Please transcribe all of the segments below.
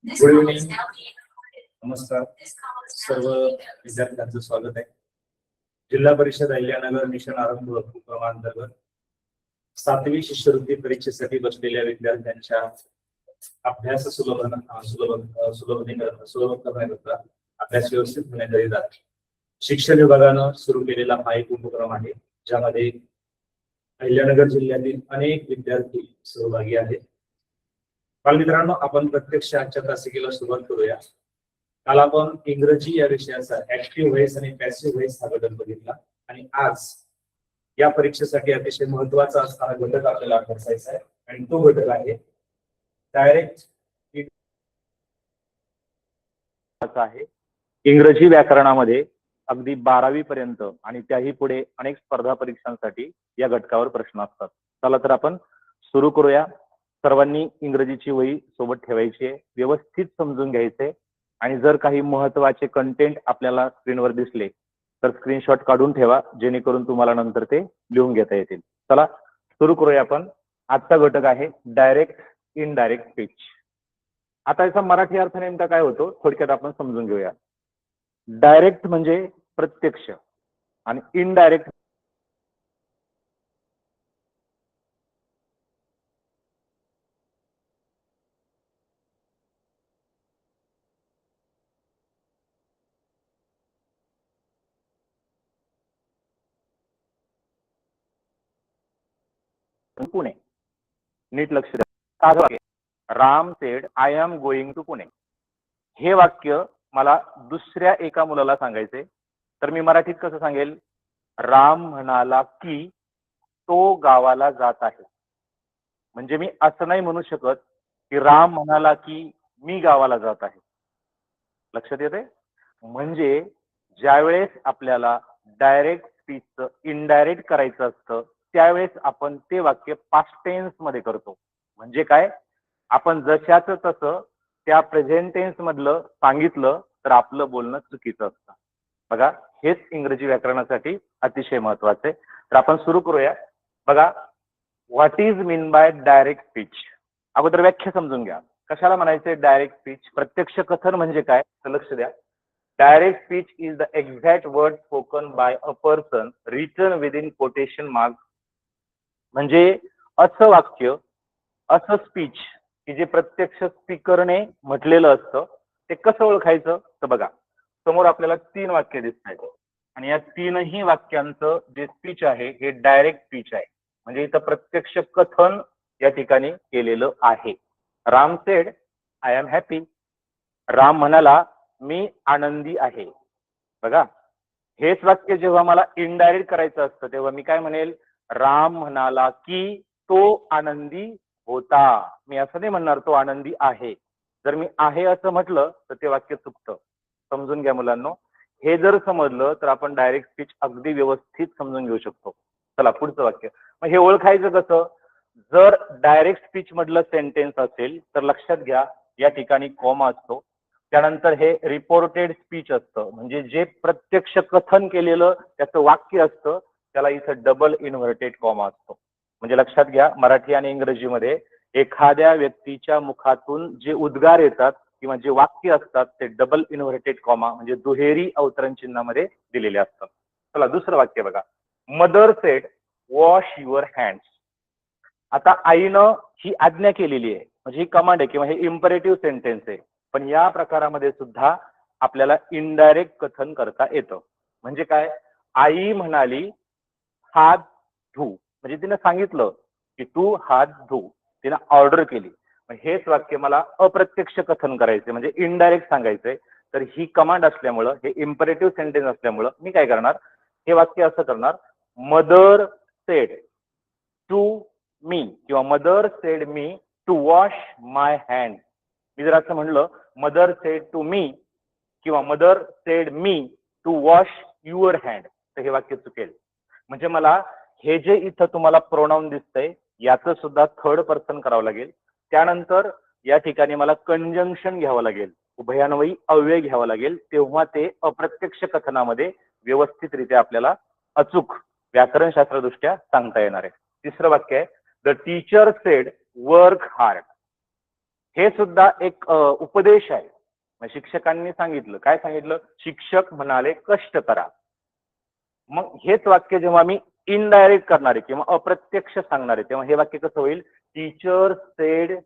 Good evening. नमस्कार. सर्व विद्यार्थ्यांचं स्वागत आहे. जिल्हा परिषद अहिल्यानगर मिशन आरंभ उपक्रमांतर्गत 7वी शिष्यवृत्ती परीक्षेसाठी बसलेल्या विद्यार्थ्यांच्या अभ्यास सुलभ करण्याकरता अभ्यास व्यवस्थित होण्याकरिता शिक्षण विभागानं सुरू केलेला हा एक उपक्रम आहे, ज्यामध्ये अहिल्यानगर जिल्ह्यातील अनेक विद्यार्थी सहभागी आहेत. बालमित्रांनो, आपण प्रत्यक्ष आजच्या तासिकेला सुरुवात करूया. काल आपण इंग्रजी या विषयाचा ऍक्टिव्ह व्हॉइस आणि पॅसिव्ह व्हॉइस हा घटक बघितला, आणि आज या परीक्षेसाठी अतिशय महत्वाचा असणारा घटक आपल्याला अभ्यासायचा आहे, आणि तो घटक आहे डायरेक्ट आहे. इंग्रजी व्याकरणामध्ये अगदी 12वी पर्यंत आणि त्याही पुढे अनेक स्पर्धा परीक्षांसाठी या घटकावर प्रश्न असतात. चला तर आपण सुरू करूया. सर्वांनी इंग्रजीची वही सोबत ठेवायची आहे, व्यवस्थित समजून घ्यायचे, आणि जर काही महत्वाचे कंटेंट आपल्याला स्क्रीनवर दिसले तर स्क्रीनशॉट काढून ठेवा, जेणेकरून तुम्हाला नंतर ते लिहून घेता येतील. चला सुरू करूया आपण. आजचा घटक आहे डायरेक्ट इनडायरेक्ट स्पीच. आता याचा मराठी अर्थ नेमका काय होतो थोडक्यात आपण समजून घेऊया. डायरेक्ट म्हणजे प्रत्यक्ष, आणि इनडायरेक्ट पुणे. नीट लक्ष द्या. Ram said I am going to Pune. हे वाक्य मला दुसऱ्या एका मुलाला सांगायचे, तर मी मराठीत कसं सांगेल? राम म्हणाला की तो गावाला जात आहे. म्हणजे मी असं नाही म्हणू शकत की राम म्हणाला की मी गावाला जात आहे. लक्षात येते? म्हणजे ज्यावेळेस आपल्याला डायरेक्ट स्पीचचं इनडायरेक्ट करायचं असतं त्यावेळेस आपण ते वाक्य पास्ट टेन्स मध्ये करतो. म्हणजे काय? आपण जशाच तसं त्या प्रेझेंट टेन्स मधलं सांगितलं तर आपलं बोलणं चुकीचं असतं. बघा, हेच इंग्रजी व्याकरणासाठी अतिशय महत्वाचं आहे. तर आपण सुरू करूया. बघा, what is mean by direct speech. अगोदर व्याख्या समजून घ्या. कशाला म्हणायचे डायरेक्ट स्पीच? प्रत्यक्ष कथन म्हणजे काय? तर लक्ष द्या. Direct speech is the exact word spoken by a person written within quotation marks. म्हणजे असं वाक्य, असं स्पीच की जे प्रत्यक्ष स्पीकरने म्हटलेलं असतं. ते कसं ओळखायचं? तर बघा, समोर आपल्याला 3 वाक्य दिसत आहेत, आणि या 3ही वाक्यांचं जे स्पीच आहे हे डायरेक्ट स्पीच आहे. म्हणजे इथं प्रत्यक्ष कथन या ठिकाणी केलेलं आहे. Ram said I am happy. Ram म्हणाला मी आनंदी आहे. बघा, हेच वाक्य जेव्हा मला इनडायरेक्ट करायचं असतं तेव्हा मी काय म्हणेल? राम म्हणाला की तो आनंदी होता. मी असं नाही म्हणणार तो आनंदी आहे. जर मी आहे असं म्हटलं तर ते वाक्य चुकतं. समजून घ्या मुलांनो. हे जर समजलं तर आपण डायरेक्ट स्पीच अगदी व्यवस्थित समजून घेऊ शकतो. चला पुढचं वाक्य. मग हे ओळखायचं कसं? जर डायरेक्ट स्पीच मधलं सेंटेन्स असेल तर लक्षात घ्या या ठिकाणी कॉमा असतो. त्यानंतर हे रिपोर्टेड स्पीच असतं, म्हणजे जे प्रत्यक्ष कथन केलेलं त्याचं वाक्य असतं त्याला इथं डबल इन्व्हर्टेड कॉमा असतो. म्हणजे लक्षात घ्या, मराठी आणि इंग्रजीमध्ये एखाद्या व्यक्तीच्या मुखातून जे उद्गार येतात किंवा जे वाक्य असतात ते डबल इन्व्हर्टेड कॉमा म्हणजे दुहेरी अवतरण चिन्हामध्ये दिलेले असतात. चला दुसरं वाक्य बघा. Mother said wash your hands. आता आईनं ही आज्ञा केलेली आहे, म्हणजे ही कमांड आहे किंवा हे इम्परेटिव्ह सेंटेन्स आहे. पण या प्रकारामध्ये सुद्धा आपल्याला इनडायरेक्ट कथन करता येतं. म्हणजे काय? आई म्हणाली हात धू, म्हणजे तिने सांगितलं की तू हात धू, तिने ऑर्डर केली. हेच वाक्य मला अप्रत्यक्ष कथन करायचे म्हणजे इनडायरेक्ट सांगायचंय. तर ही कमांड असल्यामुळं, हे इम्परेटिव्ह सेंटेन्स असल्यामुळं मी काय करणार? हे वाक्य असं करणार. मदर सेड टू मी किंवा mother said me to wash my hand. मी जर असं म्हणलं मदर सेड टू मी किंवा mother said me to wash your hand तर हे वाक्य चुकेल. म्हणजे मला हे जे इथं तुम्हाला प्रोनाउन दिसतंय याचं सुद्धा थर्ड पर्सन करावं लागेल. त्यानंतर या ठिकाणी मला कंजंक्शन घ्यावं लागेल, उभयान्वयी अव्यय घ्यावा लागेल, तेव्हा ते अप्रत्यक्ष कथनामध्ये व्यवस्थितरित्या आपल्याला अचूक व्याकरणशास्त्रदृष्ट्या सांगता येणार आहे. तिसरं वाक्य आहे. The teacher sed work hard. हे सुद्धा एक उपदेश आहे. शिक्षकांनी सांगितलं, काय सांगितलं? शिक्षक म्हणाले कष्ट करा. मग हेच वाक्य जेव्हा मी इनडायरेक्ट करणार आहे किंवा अप्रत्यक्ष सांगणार आहे तेव्हा हे वाक्य कसं होईल? टीचर सेड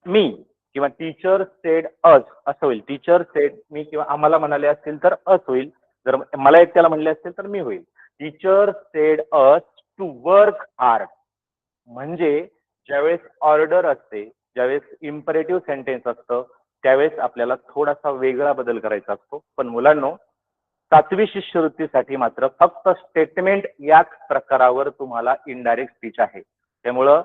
मी किंवा टीचर सेड अस असं होईल. टीचर सेड मी किंवा आम्हाला म्हणाले असतील तर अस होईल. जर मला एकट्याला म्हणले असतील तर मी होईल. Teacher said us to work hard. म्हणजे ज्यावेळेस ऑर्डर असते, ज्यावेळेस इम्परेटिव्ह सेंटेन्स असतं, त्यावेळेस आपल्याला थोडासा वेगळा बदल करायचा असतो. पण मुलांनो, 7वी शिष्यवृत्तीसाठी मात्र फक्त स्टेटमेंट याच प्रकारावर तुम्हाला इनडायरेक्ट स्पीच आहे. त्यामुळं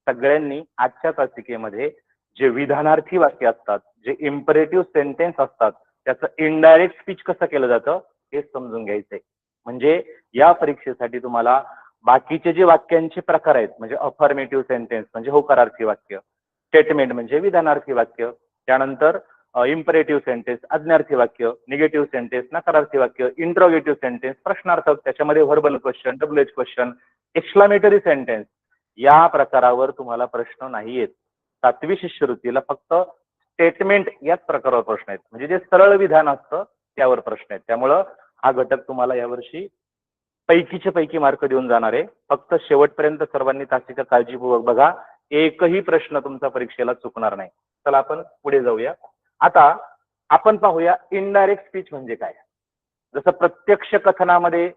सगळ्यांनी आजच्या तासिकेमध्ये जे विधानार्थी वाक्य असतात, जे इम्परेटिव्ह सेंटेन्स असतात, त्याचं इनडायरेक्ट स्पीच कसं केलं जातं हे समजून घ्यायचंय. म्हणजे या परीक्षेसाठी तुम्हाला बाकीचे जे वाक्यांचे प्रकार आहेत, म्हणजे अफर्मेटिव्ह सेंटेन्स म्हणजे होकारार्थी वाक्य, स्टेटमेंट म्हणजे विधानार्थी वाक्य, त्यानंतर इम्परेटिव्ह सेंटेन्स आज्ञार्थी वाक्य, निगेटिव्ह सेंटेन्स नकारार्थी वाक्य, इंट्रोगेटिव्ह सेंटेन्स प्रश्नार्थक, त्याच्यामध्ये verbal question, WH question, exclamatory sentence, या प्रकारावर तुम्हाला प्रश्न नाही येत. 7वी शिष्यवृत्तीला फक्त स्टेटमेंट याच प्रकारावर प्रश्न आहेत. म्हणजे जे सरळ विधान असतं त्यावर प्रश्न आहेत. त्यामुळं हा घटक तुम्हाला यावर्षी पैकीचे पैकी मार्क देऊन जाणार आहे. फक्त शेवटपर्यंत सर्वांनी तासिका काळजीपूर्वक बघा. एकही प्रश्न तुमचा परीक्षेला चुकणार नाही. चला आपण पुढे जाऊया. आता आपण पाहूया इनडायरेक्ट स्पीच म्हणजे काय. जसं प्रत्यक्ष कथनामध्ये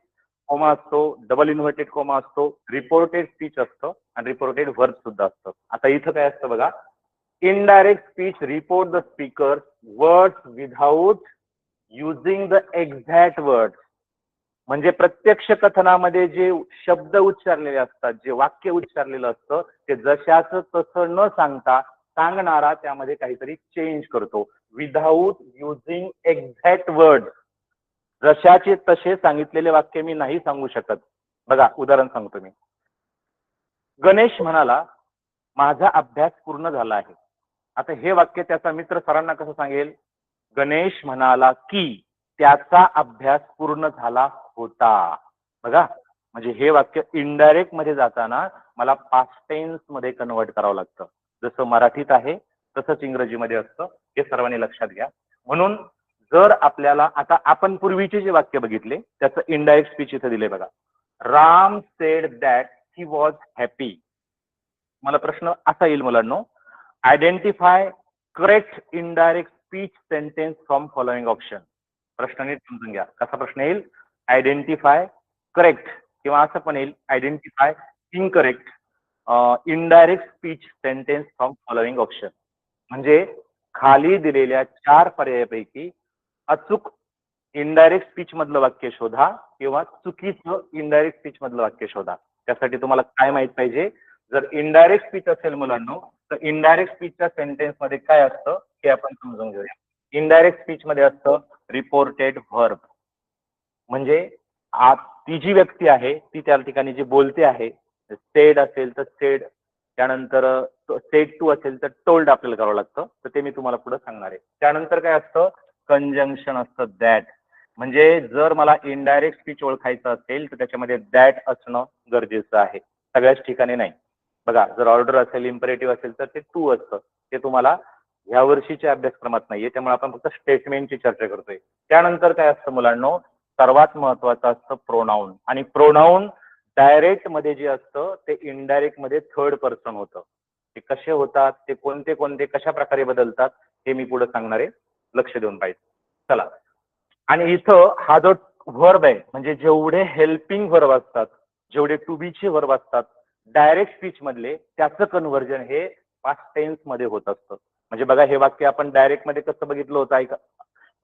कोमा असतो, डबल इन्व्हर्टेड कोमा असतो, रिपोर्टेड स्पीच असतं आणि रिपोर्टेड व्हर्ब सुद्धा असतं. आता इथं काय असतं बघा, indirect speech report the speaker words without using the exact words. म्हणजे प्रत्यक्ष कथनामध्ये जे शब्द उच्चारलेले असतात, जे वाक्य उच्चारलेलं असतं, ते जशाच तसं न सांगता सांगणारा त्यामध्ये काहीतरी चेंज करतो. Without using exact word. जशाचे तसे सांगितलेले वाक्य मी नाही सांगू शकत. बघा उदाहरण सांगतो मी. गणेश म्हणाला, माझा अभ्यास पूर्ण झाला आहे. आता हे वाक्य त्याचा मित्र सरांना कसं सांगेल? गणेश म्हणाला की त्याचा अभ्यास पूर्ण झाला होता. बघा, म्हणजे हे वाक्य इनडायरेक्ट मध्ये जाताना मला पास्ट टेन्स मध्ये कन्वर्ट करावं लागतं. जसं मराठीत आहे तसंच इंग्रजीमध्ये असतं. हे सर्वांनी लक्षात घ्या. म्हणून जर आपल्याला आता आपण पूर्वीचे जे वाक्य बघितले त्याचं इनडायरेक्ट स्पीच इथे दिले बघा. Ram said that he was happy. मला प्रश्न असा येईल मुलांनो, identify correct indirect speech sentence from following option. प्रश्न नीट समजून घ्या. कसा प्रश्न येईल? आयडेंटिफाय करेक्ट किंवा असं पण येईल identify incorrect indirect speech sentence from following option. म्हणजे खाली दिलेल्या 4 पर्यायापैकी अचूक इनडायरेक्ट स्पीच मधलं वाक्य शोधा किंवा चुकीचं इनडायरेक्ट स्पीच मधलं वाक्य शोधा. त्यासाठी तुम्हाला काय माहित पाहिजे? जर इनडायरेक्ट स्पीच असेल मुलांनो, तर इनडायरेक्ट स्पीचच्या सेंटेन्स मध्ये काय असतं हे आपण समजून घेऊया. इनडायरेक्ट स्पीच मध्ये असतं रिपोर्टेड व्हर्ब. म्हणजे ती जी व्यक्ती आहे ती त्या ठिकाणी जी बोलते आहे, सेड असेल तर सेड, त्यानंतर सेड टू असेल तर टोल्ड आपल्याला करावं लागतं. तर ते मी तुम्हाला पुढे सांगणार आहे. त्यानंतर काय असतं? कंजंक्शन असतं दॅट. म्हणजे जर मला इनडायरेक्ट स्पीच ओळखायचं असेल तर त्याच्यामध्ये दॅट असणं गरजेचं आहे. सगळ्याच ठिकाणी नाही. बघा, जर ऑर्डर असेल इम्परेटिव्ह असेल तर ते टू असतं. ते तुम्हाला ह्या वर्षीच्या अभ्यासक्रमात नाहीये. त्यामुळे आपण फक्त स्टेटमेंटची चर्चा करतोय. त्यानंतर काय असतं मुलांनो, सर्वात महत्वाचं असतं प्रोनाऊन. आणि प्रोनाऊन डायरेक्ट मध्ये जे असतं ते इनडायरेक्ट मध्ये थर्ड पर्सन होतं. ते कसे होतात, ते कोणते कोणते कशा प्रकारे बदलतात हे मी पुढे सांगणार आहे. लक्ष देऊन पाहिजे. चला, आणि इथं हा जो व्हर्ब आहे म्हणजे जेवढे हेल्पिंग व्हर्ब असतात, जेवढे टू बीचे व्हर्ब असतात डायरेक्ट स्पीच मधले, त्याचं कन्व्हर्जन हे पास्ट टेन्स मध्ये होत असतं. म्हणजे बघा, हे वाक्य आपण डायरेक्ट मध्ये कसं बघितलं होतं ऐका.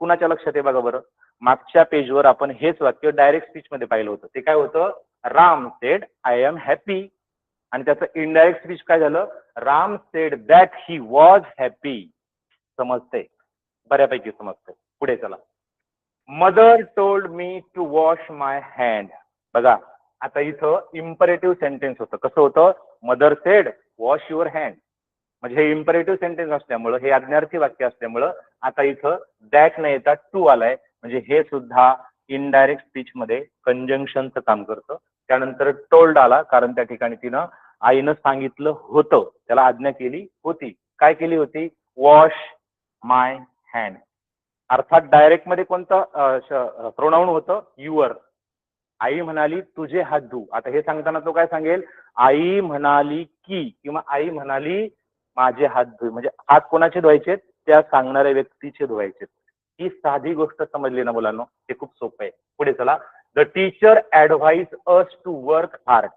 कुणाच्या लक्षात आहे बघा बरं. मागच्या पेजवर आपण हेच वाक्य डायरेक्ट स्पीच मध्ये पाहिलं होतं. ते काय होतं? Ram said I am happy. आणि त्याचं इनडायरेक्ट स्पीच काय झालं? Ram said that he was happy. समजते? बऱ्यापैकी समजते. पुढे चला. Mother told me to wash my hand. बघा, आता इथं इम्परेटिव्ह सेंटेन्स होतं. कसं होतं? Mother said wash your hand. म्हणजे हे इम्परेटिव्ह सेंटेन्स असल्यामुळं, हे आज्ञार्थी वाक्य असल्यामुळं आता इथं दॅट न येता टू आलाय. म्हणजे हे सुद्धा इनडायरेक्ट स्पीच मध्ये कंजंक्शनचं काम करतं. त्यानंतर टोल्ड आला कारण त्या ठिकाणी तिनं आईनं सांगितलं होतं, त्याला आज्ञा केली होती. काय केली होती? Wash my hand. अर्थात डायरेक्ट मध्ये कोणतं प्रोनाऊन होतं? युअर. आई म्हणाली तुझे हात धु. आता हे सांगताना तो काय सांगेल? आई म्हणाली की, किंवा आई म्हणाली माझे हात धु. म्हणजे हात कोणाचे धुवायचे? त्या सांगणाऱ्या व्यक्तीचे धुवायचे. ही साधी गोष्ट समजली ना मुलांना? हे खूप सोपं आहे. पुढे चला. The teacher advise us to work hard.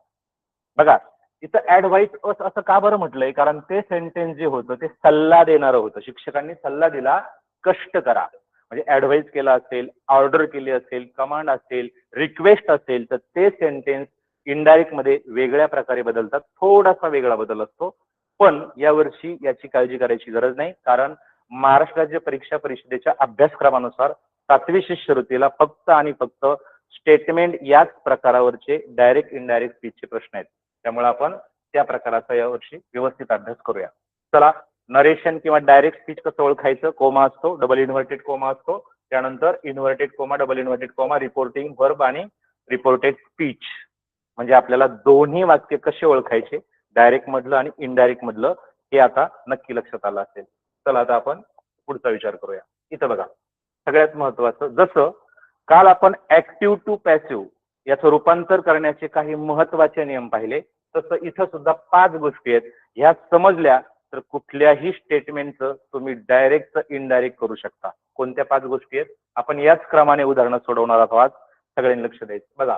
बघा, इथं ऍडवाइस अस असं का बरं म्हटलंय? कारण ते सेंटेन्स जे होतं ते सल्ला देणारं होतं. शिक्षकांनी सल्ला दिला, कष्ट करा. म्हणजे ऍडवाइस केला असेल, ऑर्डर केली असेल, कमांड असेल, रिक्वेस्ट असेल, तर ते सेंटेन्स इनडायरेक्ट मध्ये वेगळ्या प्रकारे बदलतात. थोडासा वेगळा बदल असतो. पण यावर्षी याची काळजी करायची गरज नाही, कारण महाराष्ट्र राज्य परीक्षा परिषदेच्या अभ्यासक्रमानुसार 7वी शिष्यवृत्तीला फक्त आणि फक्त स्टेटमेंट याच प्रकारावरचे डायरेक्ट इनडायरेक्ट स्पीचचे प्रश्न आहेत. त्यामुळे आपण त्या प्रकाराचा यावर्षी व्यवस्थित अभ्यास करूया. चला, नरेशन किंवा डायरेक्ट स्पीच कसं ओळखायचं? कोमा असतो, डबल इन्व्हर्टेड कोमा असतो, त्यानंतर inverted comma, double inverted comma, reporting verb आणि रिपोर्टेड स्पीच. म्हणजे आपल्याला दोन्ही वाक्य कसे ओळखायचे, डायरेक्ट मधलं आणि इनडायरेक्ट मधलं, हे आता नक्की लक्षात आलं असेल. चला आता आपण पुढचा विचार करूया. इथं बघा, सगळ्यात महत्वाचं, जसं काल आपण ऍक्टिव्ह टू पॅसिव्ह याचं रूपांतर करण्याचे काही महत्वाचे नियम पाहिले, तसं इथं सुद्धा 5 गोष्टी आहेत. ह्या समजल्या तर कुठल्याही स्टेटमेंटचं तुम्ही डायरेक्ट इनडायरेक्ट करू शकता. कोणत्या 5 गोष्टी आहेत? आपण याच क्रमाने उदाहरणं सोडवणार आहोत. सगळ्यांनी लक्ष द्यायचं. बघा,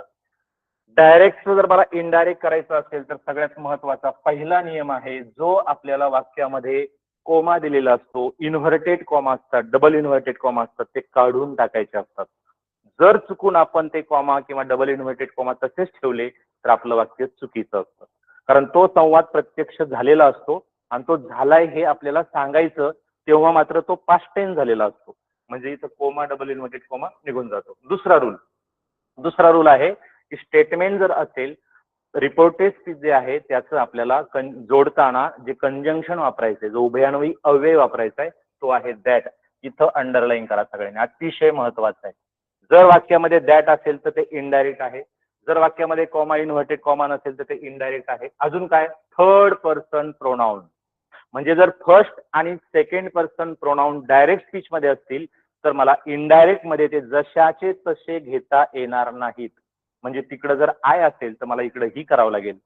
डायरेक्टचं जर मला इनडायरेक्ट करायचं असेल तर सगळ्यात महत्वाचा पहिला नियम आहे, जो आपल्याला वाक्यामध्ये कोमा दिलेला असतो, इन्व्हर्टेड कॉमा असतात, डबल इन्व्हर्टेड कॉमा असतात, ते काढून टाकायचे असतात. जर चुकून आपण ते कॉमा किंवा डबल इन्व्हर्टेड कॉमा तसेच ठेवले तर आपलं वाक्य चुकीचं असतं. कारण तो संवाद प्रत्यक्ष झालेला असतो आणि तो झालाय हे आपल्याला सांगायचं तेव्हा मात्र तो पास्ट टेन्स झालेला असतो. म्हणजे इथं कोमा, डबल इन्व्हर्टेड कॉमा निघून जातो. दुसरा रूल आहे की स्टेटमेंट जर असेल, रिपोर्टेड स्पीच जे आहे त्याचं आपल्याला जोडताना जे कंजंक्शन वापरायचे, जो उभयान्वयी अव्यय वापरायचा आहे, तो आहे दॅट. इथं अंडरलाईन करा सगळ्यांनी, अतिशय महत्वाचं आहे. जर वाक्यामध्ये दॅट असेल तर ते इनडायरेक्ट आहे. जर वाक्यामध्ये कॉमा, इन्व्हर्टेड कॉमा नसेल तर ते इनडायरेक्ट आहे. अजून काय? Third person pronoun. म्हणजे जर फर्स्ट आणि second person pronoun direct speech मध्ये असतील तर मला इनडायरेक्ट मध्ये ते जशाचे तसे घेता येणार नाहीत. म्हणजे तिकडं जर आय असेल तर मला इकडं ही करावं लागेल.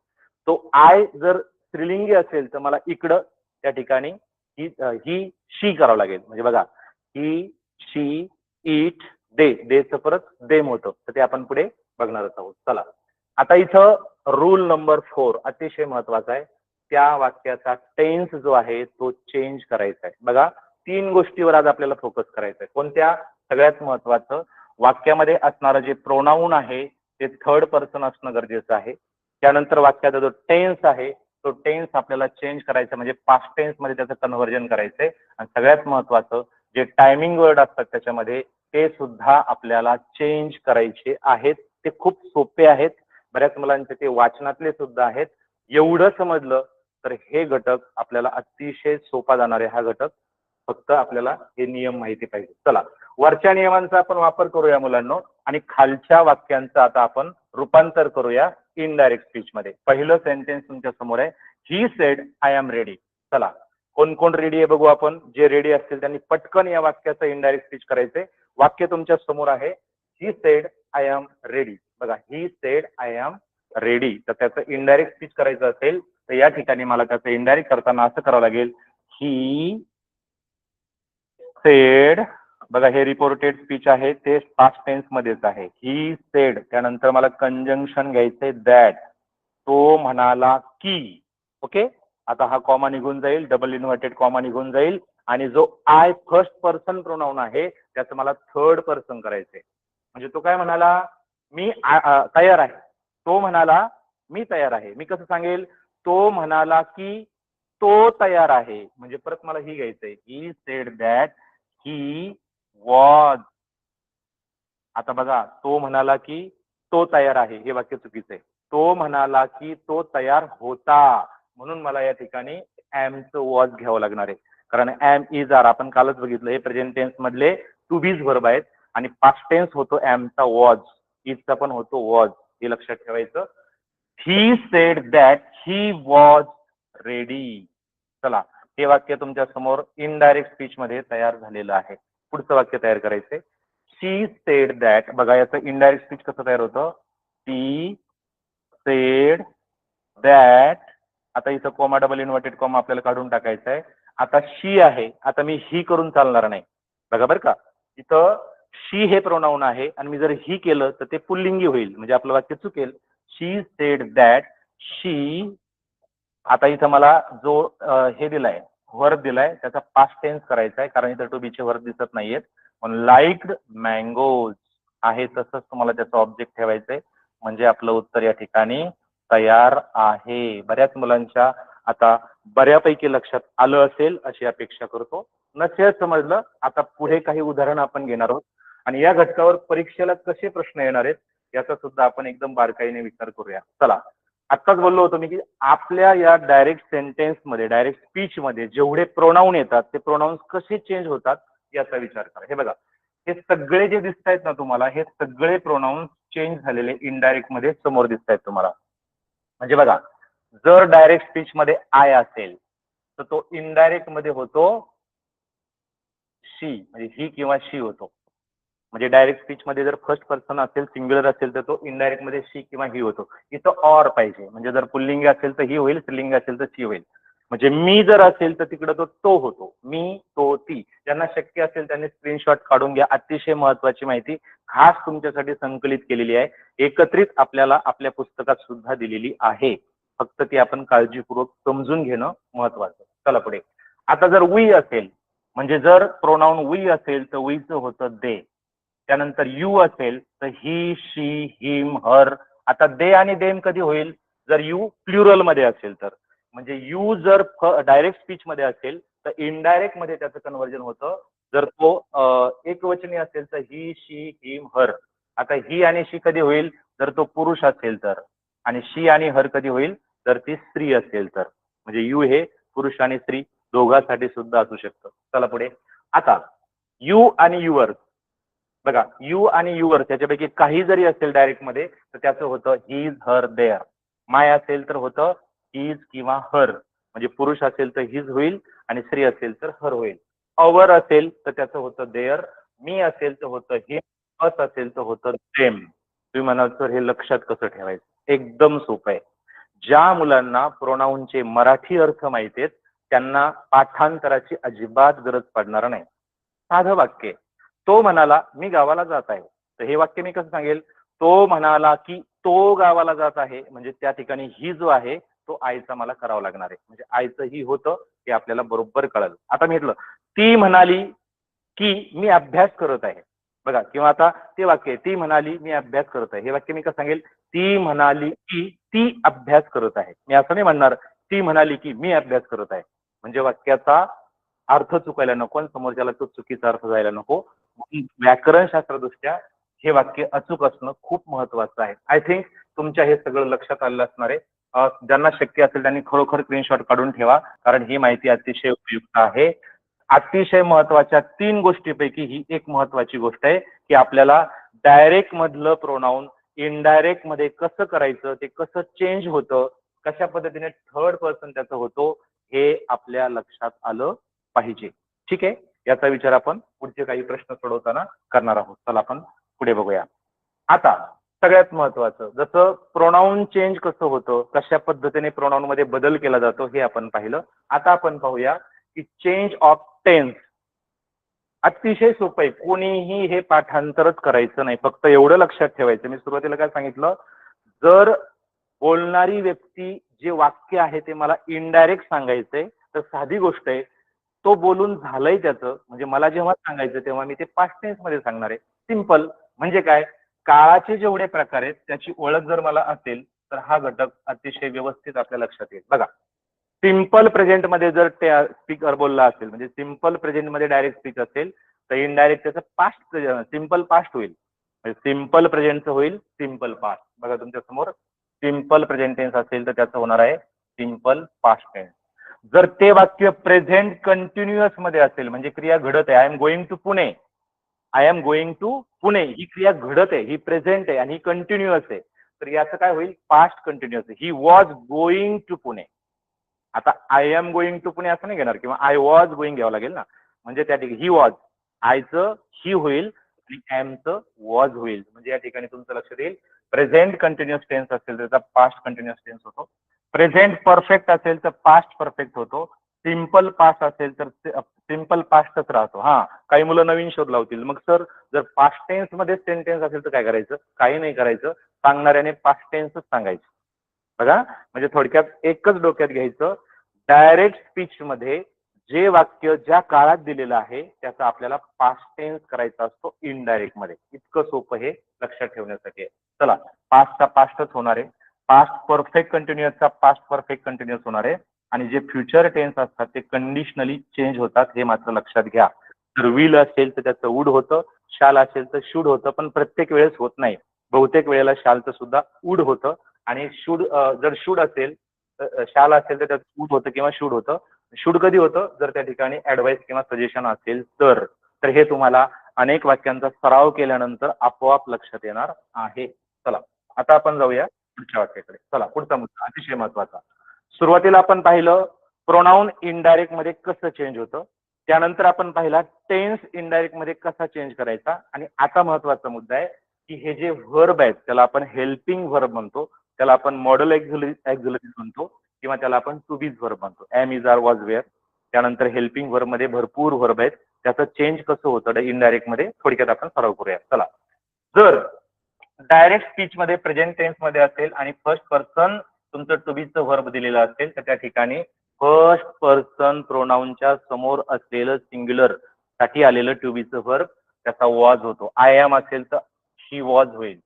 तो आय जर स्त्रीलिंगी असेल तर मला इकडं त्या ठिकाणी ही शी करावं लागेल. म्हणजे बघा, ही, शी, इट, देचं परत देम होतं. तर ते आपण पुढे बघणारच आहोत. चला, आता इथं रूल नंबर 4 अतिशय महत्वाचा आहे. त्या वाक्याचा टेन्स जो आहे तो चेंज करायचा आहे. बघा, 3 गोष्टीवर आज आपल्याला फोकस करायचा आहे. कोणत्या? सगळ्यात महत्वाचं, वाक्यामध्ये असणारं जे प्रोनाऊन आहे ते थर्ड पर्सन असणं गरजेचं आहे. त्यानंतर वाक्याचा जो टेन्स आहे तो टेन्स आपल्याला चेंज करायचा, म्हणजे पास्ट टेन्स मध्ये त्याचं कन्व्हर्जन करायचंय. आणि सगळ्यात महत्वाचं, जे टायमिंग वर्ड असतात त्याच्यामध्ये ते सुद्धा आपल्याला चेंज करायचे आहेत. ते खूप सोपे आहेत. बऱ्याच मुलांचे ते वाचनातले सुद्धा आहेत. एवढं समजलं तर हे घटक आपल्याला अतिशय सोपा जाणार आहे. हा घटक फक्त आपल्याला हे नियम माहिती पाहिजे. चला, वरच्या नियमांचा आपण वापर करूया मुलांना आणि खालच्या वाक्यांचं आता आपण रूपांतर करूया इनडायरेक्ट स्पीच मध्ये. पहिलं सेंटेन्स तुमच्या समोर आहे, he said I am ready. चला, कोण कोण रेडी आहे बघू आपण. जे रेडी असतील त्यांनी पटकन या वाक्याचं इनडायरेक्ट स्पीच करायचंय. वाक्य तुमच्या समोर आहे, he said I am ready. बघा, he said I am ready. तर त्याचं इनडायरेक्ट स्पीच करायचं असेल तर या ठिकाणी मला त्याचं इनडायरेक्ट करताना असं करावं लागेल, ही सेड. बघा, हे रिपोर्टेड स्पीच आहे ते पास्ट टेन्स मध्येच आहे. ही सेड, त्यानंतर मला कंजंक्शन घ्यायचंय दॅट. तो म्हणाला की. ओके, आता हा कॉमा निघून जाईल, डबल इन्व्हर्टेड कॉमा निघून जाईल आणि जो आय फर्स्ट पर्सन प्रोनाऊन आहे त्याचं मला थर्ड पर्सन करायचंय. म्हणजे तो काय म्हणाला? मी तयार आहे. तो म्हणाला मी तयार आहे. मी कसं सांगेल? तो म्हणाला की तो तयार आहे. म्हणजे परत मला ही घ्यायचंय, ही सेड दॅट ही वॉज. आता बघा, तो म्हणाला की तो तयार आहे, हे वाक्य चुकीचं आहे. तो म्हणाला की तो तयार होता. म्हणून मला या ठिकाणी ऍमचं वॉज घ्यावं लागणार आहे. कारण ऍम, इज, आर आपण कालच बघितलं, हे प्रेझेंट टेन्स मधले टू बीज व्हर्ब आहेत आणि पास्ट टेन्स होतो ऍमचा वॉज, इजचा पण होतो वॉज. हे लक्षात ठेवायचं. ही said that he was ready. चला, हे वाक्य तुमच्या समोर इनडायरेक्ट स्पीच मध्ये तयार झालेलं आहे. पुढचं वाक्य तयार करायचंय. शी सेड दॅट. बघा याचं इनडायरेक्ट स्पीच कसं तयार होतं. She said that. आता इथं कॉमा डबल इन्व्हर्टेड कॉमा आपल्याला काढून टाकायचा आहे. आता शी आहे, आता मी ही करून चालणार नाही. बघा बरं का, इथं शी हे प्रोनाउन आहे आणि मी जर ही केलं तर ते पुल्लिंगी होईल, म्हणजे आपलं वाक्य चुकेल. शी सेड दॅट शी. आता इथं मला जो हे दिलाय, वर्ब दिलाय, त्याचा पास्ट टेन्स करायचा आहे, कारण इथं टू बीचे वर्ब दिसत नाहीयेत. म्हणून लाईक्ड मँगोज आहे तसंच तुम्हाला त्याचं ऑब्जेक्ट ठेवायचंय, म्हणजे आपलं उत्तर या ठिकाणी तयार आहे. बऱ्याच मुलांच्या आता बऱ्यापैकी लक्षात आलं असेल अशी अपेक्षा करतो. नसेल समजलं, आता पुढे काही उदाहरण आपण घेणार आहोत आणि या घटकावर परीक्षेला कसे प्रश्न येणार आहेत याचा सुद्धा आपण एकदम बारकाईने विचार करूया. चला, आत्ताच बोललो होतो मी की आपल्या या डायरेक्ट सेंटेन्स मध्ये, डायरेक्ट स्पीच मध्ये जेवढे प्रोनाऊन येतात ते प्रोनाऊन्स कसे चेंज होतात याचा विचार करा. हे बघा, हे सगळे जे दिसत आहेत ना तुम्हाला, हे सगळे प्रोनाऊन्स चेंज झालेले इनडायरेक्ट मध्ये समोर दिसत आहेत तुम्हाला. म्हणजे बघा, जर डायरेक्ट स्पीच मध्ये आय असेल तर तो इनडायरेक्ट मध्ये होतो शी, म्हणजे ही किंवा शी होतो. म्हणजे डायरेक्ट स्पीच मध्ये जर फर्स्ट पर्सन असेल, सिंग्युलर असेल, तर तो इनडायरेक्ट मध्ये शी किंवा ही होतो. इथं ऑर पाहिजे, म्हणजे जर पुल्लिंग असेल तर ही होईल, स्त्रीलिंग असेल तर शी होईल. म्हणजे मी जर असेल तर तिकडे तो होतो. मी, तो, ती. ज्यांना शक्य असेल त्यांनी स्क्रीनशॉट काढून घ्या. अतिशय महत्वाची माहिती खास तुमच्यासाठी संकलित केलेली आहे, एकत्रित आपल्याला आपल्या पुस्तकात सुद्धा दिलेली आहे. फक्त ती आपण काळजीपूर्वक समजून घेणं महत्वाचं. चला पुढे. आता जर वी असेल, म्हणजे जर प्रोनाउन वी असेल तर वीचं होतं दे. त्यानंतर यू असेल तर ही, शी, हिम, हर. आता दे आणि देम कधी होईल, जर यू प्लुरल मध्ये असेल तर. म्हणजे यू जर डायरेक्ट स्पीच मध्ये असेल तर इनडायरेक्ट मध्ये त्याचं कन्व्हर्जन होतं. जर तो एकवचनी असेल तर ही, शी, हिम, हर. आता ही आणि शी कधी होईल, जर तो पुरुष असेल तर. आणि शी आणि हर कधी होईल, जर ती स्त्री असेल तर. म्हणजे यू हे पुरुष आणि स्त्री दोघांसाठी सुद्धा असू शकतं. चला पुढे. आता यू आणि युअर. बघा, यू आणि युअर त्याच्यापैकी काही जरी असेल डायरेक्ट मध्ये तर त्याचं होतं हिज, हर, देअर. माय असेल तर होतं हिज किंवा हर, म्हणजे पुरुष असेल तर हिज होईल आणि स्त्री असेल तर हर होईल. अवर असेल तर त्याचं होतं देअर. मी असेल तर होतं हिम. अस असेल तर होतं देम. तुम्ही म्हणाल सर हे लक्षात कसं ठेवायचं? एकदम सोपं आहे. ज्या मुलांना प्रोनाऊनचे मराठी अर्थ माहिती आहेत त्यांना पाठांतराची अजिबात गरज पडणार नाही. साधं वाक्य. तो म्हणाला मी गावाला जात आहे, तर हे वाक्य मी कसं सांगेल? तो म्हणाला की तो गावाला जात आहे, म्हणजे त्या ठिकाणी ही जो आहे तो आईचा मला करावा लागणार आहे, म्हणजे आईचं ही होतं हे आपल्याला बरोबर कळलं. आता मी म्हटलं ती म्हणाली की मी अभ्यास करत आहे. बघा, किंवा आता ते वाक्य ती म्हणाली मी अभ्यास करत आहे, हे वाक्य मी कसं सांगेल? ती म्हणाली की ती अभ्यास करत आहे. मी असं नाही म्हणणार ती म्हणाली की मी अभ्यास करत आहे, म्हणजे वाक्याचा अर्थ चुकायला नको आणि समोरच्याला तो चुकीचा अर्थ जायला नको. व्याकरणशास्त्रदृष्ट्या हे वाक्य अचूक असणं खूप महत्वाचं आहे. आय थिंक तुमच्या हे सगळं लक्षात आलं असणार आहे. ज्यांना शक्य असेल त्यांनी खरोखर स्क्रीनशॉट काढून ठेवा, कारण ही माहिती अतिशय उपयुक्त आहे. अतिशय महत्वाच्या 3 गोष्टीपैकी ही एक महत्वाची गोष्ट आहे की आपल्याला डायरेक्ट मधलं प्रोनाऊन इनडायरेक्ट मध्ये कसं करायचं, ते कसं चेंज होतं, कशा पद्धतीने थर्ड पर्सन त्याचं होतो, हे आपल्या लक्षात आलं पाहिजे. ठीक आहे, याचा विचार आपण पुढचे काही प्रश्न सोडवताना करणार आहोत. चला आपण पुढे बघूया. आता सगळ्यात महत्वाचं, जसं प्रोनाऊन चेंज कसं होतं, कशा पद्धतीने प्रोनाऊन मध्ये बदल केला जातो हे आपण पाहिलं. आता आपण पाहूया की चेंज ऑफ टेन्स. अतिशय सोपं आहे, कोणीही हे पाठांतरच करायचं नाही, फक्त एवढं लक्षात ठेवायचं. मी सुरुवातीला काय सांगितलं, जर बोलणारी व्यक्ती जे वाक्य आहे ते मला इनडायरेक्ट सांगायचंय तर साधी गोष्ट आहे, तो बोलून झालंय त्याचं, म्हणजे मला जेव्हा सांगायचं तेव्हा मी ते पास्ट टेन्स मध्ये सांगणार आहे. सिंपल. म्हणजे काय, काळाचे जेवढे प्रकार आहेत त्याची ओळख जर मला असेल तर हा घटक अतिशय व्यवस्थित आपल्या लक्षात येईल. बघा, सिंपल प्रेझेंट मध्ये जर स्पीकर बोलला असेल, म्हणजे सिंपल प्रेझेंट मध्ये डायरेक्ट स्पीच असेल तर इनडायरेक्ट त्याचं पास्ट, सिंपल पास्ट होईल. सिंपल प्रेझेंटचं होईल सिंपल पास्ट. बघा तुमच्या समोर सिंपल प्रेझेंट टेन्स असेल तर त्याचं होणार आहे सिंपल पास्ट टेन्स. जर ते वाक्य प्रेझेंट कंटिन्युअस मध्ये असेल, म्हणजे क्रिया घडत आहे, I am going to Pune, I am going to Pune, ही क्रिया घडत आहे, ही प्रेझेंट आहे आणि ही कंटिन्युअस आहे, तर याचं काय होईल past continuous he was going to Pune. आता I am going to Pune असं नाही घेणार किंवा आय वॉज गोइंग घ्यावं लागेल ना. म्हणजे त्या ठिकाणी ही वॉज आयचं ही होईल आणि एमचं वॉज होईल. म्हणजे या ठिकाणी तुमचं लक्षात येईल प्रेझेंट कंटिन्युअस टेन्स असेल तर त्याचा पास्ट कंटिन्युअस टेन्स होतो. प्रेझेंट परफेक्ट असेल तर पास्ट परफेक्ट होतो. सिम्पल पास्ट असेल तर सिम्पल पास्टच राहतो. हा काही मुलं नवीन शोध लावतील मग सर जर पास्ट टेन्स मध्ये सेंटेन्स असेल तर काय करायचं काही नाही करायचं सांगणाऱ्याने पास्ट टेन्सच सांगायचं. बघा म्हणजे थोडक्यात एकच डोक्यात घ्यायचं डायरेक्ट स्पीच मध्ये जे वाक्य ज्या काळात दिलेलं आहे त्याचा आपल्याला पास्ट टेन्स करायचा असतो इनडायरेक्ट मध्ये. इतकं सोपं हे लक्षात ठेवण्यासाठी आहे. चला पास्टचा पास्टच होणार आहे. पास्ट परफेक्ट कंटिन्युअसचा पास्ट परफेक्ट कंटिन्युअस होणार आहे आणि जे फ्युचर टेन्स असतात ते कंडिशनली चेंज होतात हे मात्र लक्षात घ्या. जर विल असेल तर त्याचं वुड होतं, शाल असेल तर शुड होतं, पण प्रत्येक वेळेस होत नाही. बहुतेक वेळेला शालचं सुद्धा वुड होतं आणि शुड जर शुड असेल शाल असेल तर त्याचं वुड होतं किंवा शुड होतं. शुड कधी होतं जर त्या ठिकाणी ऍडवाइस किंवा सजेशन असेल तर हे तुम्हाला अनेक वाक्यांचा सराव केल्यानंतर आपोआप लक्षात येणार आहे. चला आता आपण जाऊया पुढच्या वाक्याकडे. चला पुढचा मुद्दा अतिशय महत्वाचा. सुरुवातीला आपण पाहिलं प्रोनाऊन इनडायरेक्ट मध्ये कसं चेंज होतं. त्यानंतर आपण पाहिला टेन्स इनडायरेक्ट मध्ये कसा चेंज करायचा आणि आता महत्वाचा मुद्दा आहे की हे जे व्हर्ब आहेत त्याला आपण हेल्पिंग व्हर्ब म्हणतो, त्याला आपण मॉडेल एक्झिलरी म्हणतो किंवा त्याला आपण टू बीज व्हर्ब म्हणतो. Am is are was were. त्यानंतर हेल्पिंग व्हर्ब मध्ये भरपूर व्हर्ब आहेत. त्याचं चेंज कसं होतं इनडायरेक्ट मध्ये थोडक्यात आपण सराव करूया. चला जर डायरेक्ट स्पीच मध्ये प्रेझेंट टेन्स मध्ये असेल आणि फर्स्ट पर्सन तुमचं टू बीचं व्हर्ब दिलेलं असेल तर त्या ठिकाणी फर्स्ट पर्सन प्रोनाऊनच्या समोर असलेलं सिंग्युलर साठी आलेलं टू बीचं व्हर्ब त्याचा वॉज होतो. आय एम असेल तर शी वॉज होईल.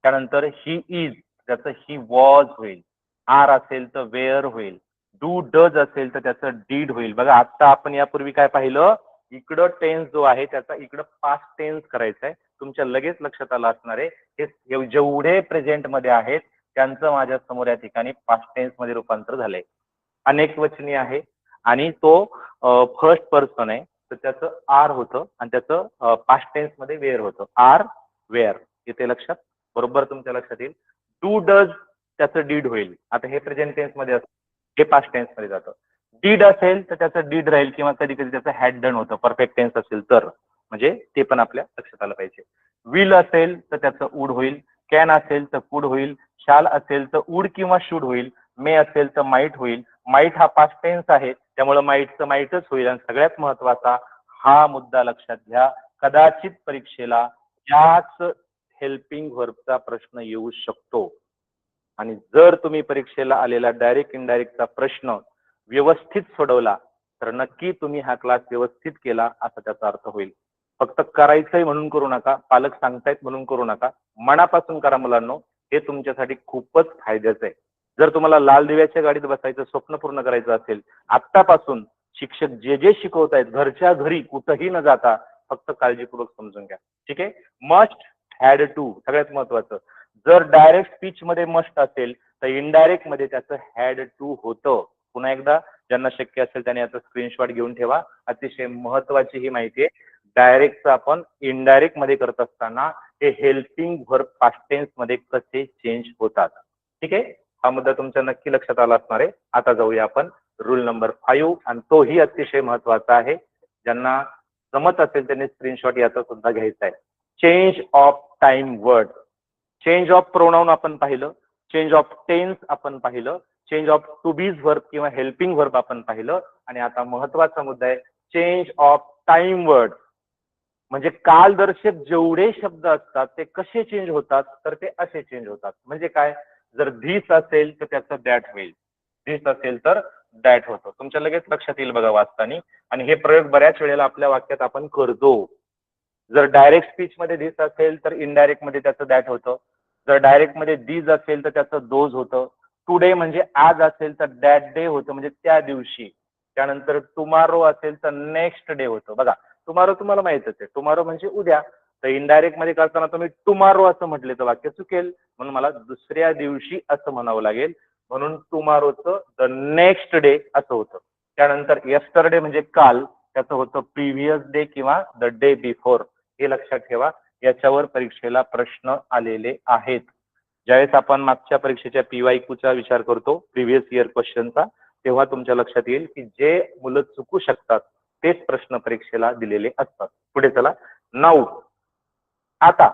त्यानंतर ही इज त्याचं ही वॉज होईल. आर असेल तर वेअर होईल. डू डज असेल तर त्याचं डीड होईल. बघा आता आपण यापूर्वी काय पाहिलं इकडं टेन्स जो आहे त्याचा इकडं पास्ट टेन्स करायचा आहे. तुमच्या लगेच लक्षात आलं असणार आहे हे जेवढे प्रेझेंट मध्ये आहेत त्यांचं माझ्या समोर या ठिकाणी पास्ट टेन्स मध्ये रूपांतर झालंय. अनेक वचनी आहे आणि तो फर्स्ट पर्सन आहे तर त्याचं आर होतं आणि त्याचं पास्ट टेन्स मध्ये वेअर होतं. आर वेअर इथे लक्षात बरोबर तुमच्या लक्षात येईल. डू डज त्याचं डीड होईल. आता हे प्रेझेंट टेन्स मध्ये असतं हे पास्ट टेन्स मध्ये जातं. डीड असेल तर त्याचं डीड राहील किंवा कधी कधी त्याचं हॅड डन होतं परफेक्ट टेन्स असेल तर म्हणजे ते पण आपल्या लक्षात आलं पाहिजे. विल असेल तर त्याचं वुड होईल. कॅन असेल तर कुड होईल. शाल असेल तर वुड किंवा शुड होईल. मे असेल तर माईट होईल. माईट हा पास्ट टेन्स आहे त्यामुळे माईटचं माईटच होईल. आणि सगळ्यात महत्वाचा हा मुद्दा लक्षात घ्या कदाचित परीक्षेला याच हेल्पिंग व्हर्बचा प्रश्न येऊ शकतो आणि जर तुम्ही परीक्षेला आलेला डायरेक्ट इनडायरेक्टचा प्रश्न व्यवस्थित सोडवला तर नक्की तुम्ही हा क्लास व्यवस्थित केला असा त्याचा अर्थ होईल. फक्त करायचंय म्हणून करू नका, पालक सांगतायत म्हणून करू नका, मनापासून करा मुलांनो. हे तुमच्यासाठी खूपच फायद्याचं आहे. जर तुम्हाला लाल दिव्याच्या गाडीत बसायचं स्वप्न पूर्ण करायचं असेल आत्तापासून शिक्षक जे जे शिकवत आहेत घरच्या घरी कुठंही न जाता फक्त काळजीपूर्वक समजून घ्या. ठीक आहे. मस्ट हॅड टू सगळ्यात महत्वाचं. जर डायरेक्ट स्पीच मध्ये मस्ट असेल तर इनडायरेक्ट मध्ये त्याचं हॅड टू होतं. पुन्हा एकदा ज्यांना शक्य असेल त्यांनी याचा स्क्रीनशॉट घेऊन ठेवा. अतिशय महत्वाची ही माहिती आहे. डायरेक्टचं आपण इनडायरेक्ट मध्ये करत असताना हे हेल्पिंग व्हर्ब पास्ट टेन्स मध्ये कसे चेंज होतात. ठीक आहे. हा मुद्दा तुमच्या नक्की लक्षात आला असणार आहे. आता जाऊया आपण रूल नंबर 5 आणि तोही अतिशय महत्वाचा आहे. ज्यांना जमत असेल त्यांनी स्क्रीनशॉट याचा सुद्धा घ्यायचा आहे. Change of time word. Change of pronoun आपण पाहिलं. चेंज ऑफ टेन्स आपण पाहिलं. Change of to be's verb किंवा हेल्पिंग व्हर्ब आपण पाहिलं आणि आता महत्वाचा मुद्दा आहे चेंज ऑफ टाइम वर्ड. म्हणजे कालदर्शक जेवढे शब्द असतात ते कसे चेंज होतात तर ते असे चेंज होतात. म्हणजे काय जर धिस असेल तर त्याचं दॅट होईल. धिस असेल तर दॅट होतं. तुमच्या लगेच लक्षात येईल बघा वाचताना. आणि हे प्रयोग बऱ्याच वेळेला आपल्या वाक्यात आपण करतो. जर डायरेक्ट स्पीच मध्ये धिस असेल तर इनडायरेक्ट मध्ये त्याचं दॅट होतं. जर डायरेक्ट मध्ये दीज असेल तर त्याचं दोज होतं. टुडे म्हणजे आज असेल तर दॅट डे होतं म्हणजे त्या दिवशी. त्यानंतर टुमारो असेल तर नेक्स्ट डे होतं. बघा टुमारो तुम्हाला माहितच आहे. टुमारो म्हणजे उद्या. तर इनडायरेक्ट मध्ये करताना तुम्ही टुमारो असं म्हटले तर वाक्य चुकेल. म्हणून मला दुसऱ्या दिवशी असं म्हणावं लागेल. म्हणून टुमारोचं द नेक्स्ट डे असं होतं. त्यानंतर यस्टरडे म्हणजे काल त्याचं होतं प्रिव्हियस डे किंवा द डे बिफोर. हे लक्षात ठेवा. याच्यावर परीक्षेला प्रश्न आलेले आहेत. ज्यावेळेस आपण मागच्या परीक्षेच्या PYQ चा विचार करतो, प्रिव्हियस इयर क्वेश्चनचा, तेव्हा तुमच्या लक्षात येईल की जे मुलं चुकू शकतात तेच प्रश्न परीक्षेला दिलेले असतात. पुढे चला. नाऊ, आता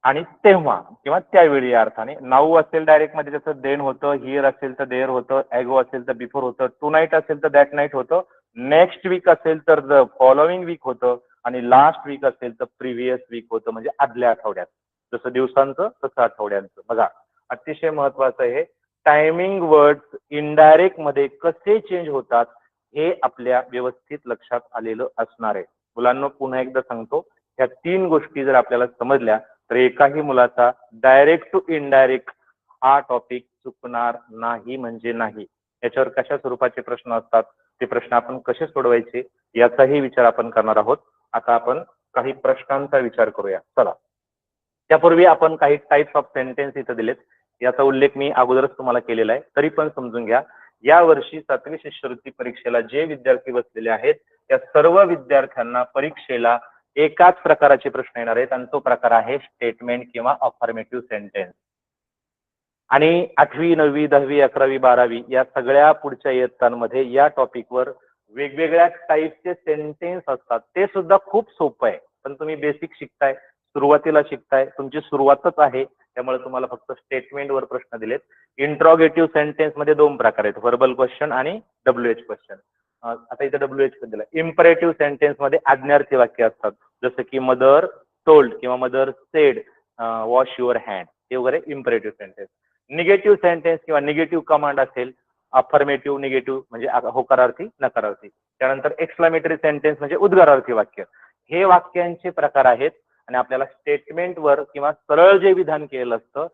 आणि तेव्हा किंवा त्यावेळी या अर्थाने. नाऊ असेल डायरेक्ट मध्ये त्याचं देन होतं, हिअर असेल तर देअर होतं, ॲगो असेल तर बिफोर होतं, टू नाईट असेल तर दॅट नाईट होतं, नेक्स्ट वीक असेल तर द फॉलोइंग वीक होतं आणि लास्ट वीक असेल तर प्रिव्हियस वीक होतं, म्हणजे आदल्या आठवड्यात. जसं दिवसांचं तसं आठवड्यांचं. बघा, अतिशय महत्वाचं आहे. टायमिंग वर्ड्स इनडायरेक्ट मध्ये कसे चेंज होतात हे आपल्या व्यवस्थित लक्षात आलेलं असणार आहे. मुलांना पुन्हा एकदा सांगतो, ह्या 3 गोष्टी जर आपल्याला समजल्या तर एकाही मुलाचा डायरेक्ट टू इनडायरेक्ट हा टॉपिक चुकणार नाही म्हणजे नाही. याच्यावर कशा स्वरूपाचे प्रश्न असतात, ते प्रश्न आपण कसे सोडवायचे याचाही विचार आपण करणार आहोत. आता आपण काही प्रश्नांचा विचार करूया. चला, त्यापूर्वी आपण काही टाइप्स ऑफ सेंटेन्स इथं दिलेत. याचा उल्लेख मी अगोदरच तुम्हाला केलेला आहे, तरी पण समजून घ्या. या वर्षी 7वी शिष्यवृत्ती परीक्षेला जे विद्यार्थी बसलेले आहेत त्या सर्व विद्यार्थ्यांना परीक्षेला एकाच प्रकारचे प्रश्न येणार आहेत आणि तो प्रकार आहे स्टेटमेंट किंवा अफर्मेटिव्ह सेंटेन्स. आणि 8वी 9वी 10वी 11वी 12वी या सगळ्या पुढच्या इयत्तांमध्ये या टॉपिकवर वेगवेगळ्या टाईपचे सेंटेन्स असतात. ते सुद्धा खूप सोपं आहे, पण तुम्ही बेसिक शिकताय, सुरुवातीला शिकताय, तुमची सुरुवातच आहे, त्यामुळे तुम्हाला फक्त स्टेटमेंटवर प्रश्न दिलेत. इंट्रॉगेटिव्ह सेंटेन्स मध्ये 2 प्रकार आहेत, व्हर्बल क्वेश्चन आणि WH क्वेश्चन. आता इथे WH दिला. इम्परेटिव्ह सेंटेन्स मध्ये आज्ञार्थी वाक्य असतात, जसं की मदर टोल्ड किंवा mother said wash your hand, हे वगैरे इम्परेटिव्ह सेंटेन्स. निगेटिव्ह सेंटेन्स किंवा निगेटिव्ह कमांड असेल, अफर्मेटिव्ह निगेटिव्ह म्हणजे होकारार्थी नकारार्थी. त्यानंतर एक्सक्लामेटरी सेंटेन्स म्हणजे उद्गारार्थी वाक्य. हे वाक्यांचे प्रकार आहेत आणि आपल्याला स्टेटमेंटवर किंवा सरळ जे विधान केलेलं असतं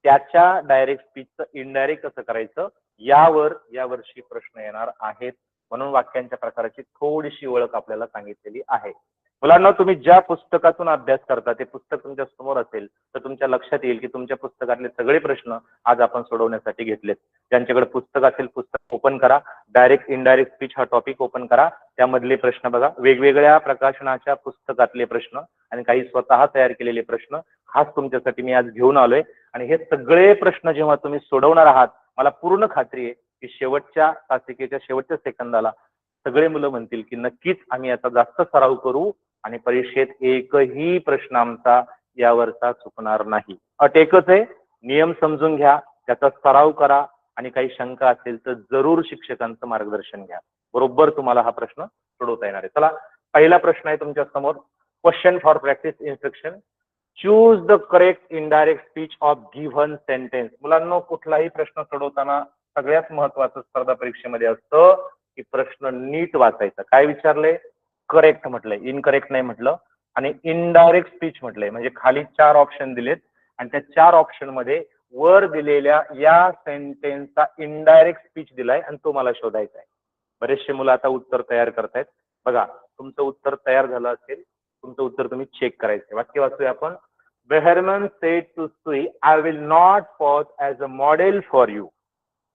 त्याच्या डायरेक्ट स्पीचचं इनडायरेक्ट कसं करायचं यावर यावर्षी प्रश्न येणार आहेत. म्हणून वाक्यांच्या प्रकाराची थोडीशी ओळख आपल्याला सांगितलेली आहे. मुलांना, तुम्ही ज्या पुस्तकातून अभ्यास करता ते पुस्तक तुमच्या समोर असेल तर तुमच्या लक्षात येईल की तुमच्या पुस्तकातले सगळे प्रश्न आज आपण सोडवण्यासाठी घेतलेत. ज्यांच्याकडे पुस्तक असेल पुस्तक ओपन करा, डायरेक्ट इनडायरेक्ट स्पीच हा टॉपिक ओपन करा, त्यामधले प्रश्न बघा, वेगवेगळ्या प्रकाशनाच्या पुस्तकातले प्रश्न आणि काही स्वतः तयार केलेले प्रश्न खास तुमच्यासाठी मी आज घेऊन आलोय. आणि हे सगळे प्रश्न जेव्हा तुम्ही सोडवणार आहात, मला पूर्ण खात्री आहे की शेवटच्या तासिकेच्या शेवटच्या सेकंदाला सगळे मुलं म्हणतील की नक्कीच आम्ही याचा जास्त सराव करू आणि परीक्षेत एकही प्रश्न आमचा यावरचा चुकणार नाही. अट एकच आहे, नियम समजून घ्या, त्याचा सराव करा आणि काही शंका असेल तर जरूर शिक्षकांचं मार्गदर्शन घ्या. बरोबर तुम्हाला हा प्रश्न सोडवता येणार आहे. चला, पहिला प्रश्न आहे तुमच्या समोर. Question for practice instruction. Choose the correct indirect speech of given sentence. मुलांना, कुठलाही प्रश्न सोडवताना सगळ्यात महत्वाचं स्पर्धा परीक्षेमध्ये असतं की प्रश्न नीट वाचायचा. काय विचारलंय? करेक्ट म्हटलंय, इनकरेक्ट नाही म्हटलं. आणि इनडायरेक्ट स्पीच म्हटलंय, म्हणजे खाली 4 ऑप्शन दिलेत आणि त्या 4 ऑप्शन मध्ये वर दिलेल्या या सेंटेन्सचा इनडायरेक्ट स्पीच दिलाय आणि तो मला शोधायचा आहे. बरेचसे मुलं आता उत्तर तयार करतायत. बघा, तुमचं उत्तर तयार झालं असेल, तुमचं उत्तर तुम्ही चेक करायचं. वाक्य वाचूया आपण. बेहरमन सेड टू सुई, I will not pause as a model for you.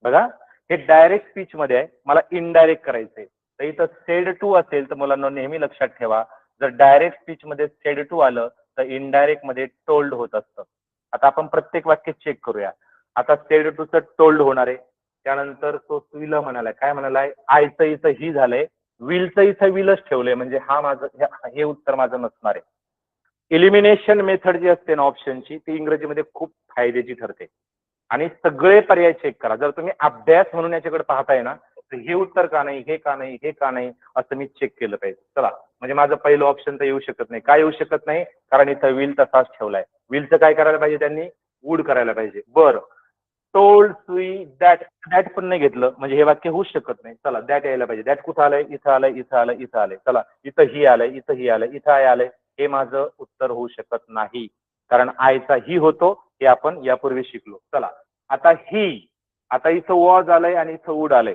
बघा, हे डायरेक्ट स्पीच मध्ये आहे, मला इनडायरेक्ट करायचंय. तर इथं सेड टू असेल तर मुलांना नेहमी लक्षात ठेवा, जर डायरेक्ट स्पीच मध्ये सेड टू आलं तर इनडायरेक्ट मध्ये टोल्ड होत असतं. आता आपण प्रत्येक वाक्य चेक करूया. आता सेड टू चं टोल्ड होणार आहे. त्यानंतर तो सुईला म्हणालाय, काय म्हणालाय? आयचं इथं ही झालंय, विलचं इथं विलच ठेवलंय, म्हणजे हा माझं हे उत्तर माझं नसणार आहे. इलिमिनेशन मेथड जी असते ना ऑप्शनची, ती इंग्रजीमध्ये खूप फायद्याची ठरते. आणि सगळे पर्याय चेक करा. जर तुम्ही अभ्यास म्हणून याच्याकडे पाहताय ना, तर हे उत्तर का नाही, हे का नाही, हे का नाही, असं मी चेक केलं पाहिजे. चला, म्हणजे माझं पहिलं ऑप्शन तर येऊ शकत नाही. काय येऊ शकत नाही? कारण इथं विल तसाच ठेवलाय. विलचं काय करायला पाहिजे त्यांनी? वूड करायला पाहिजे. बरं, टोल्ड सुई दॅट, दॅट पण नाही घेतलं, म्हणजे हे वाक्य होऊच शकत नाही. चला, दॅट यायला पाहिजे. दॅट कुठं आलंय? इथं आलंय, इथं आलंय, इथं आलंय. चला, इथं ही आलंय, इथं ही आलंय, इथं आय आलंय. हे माझं उत्तर होऊ शकत नाही, कारण आयचा ही होतो, हे आपण यापूर्वी शिकलो. चला, आता ही, आता इथं वॉज आलंय आणि इथं वूड आलंय.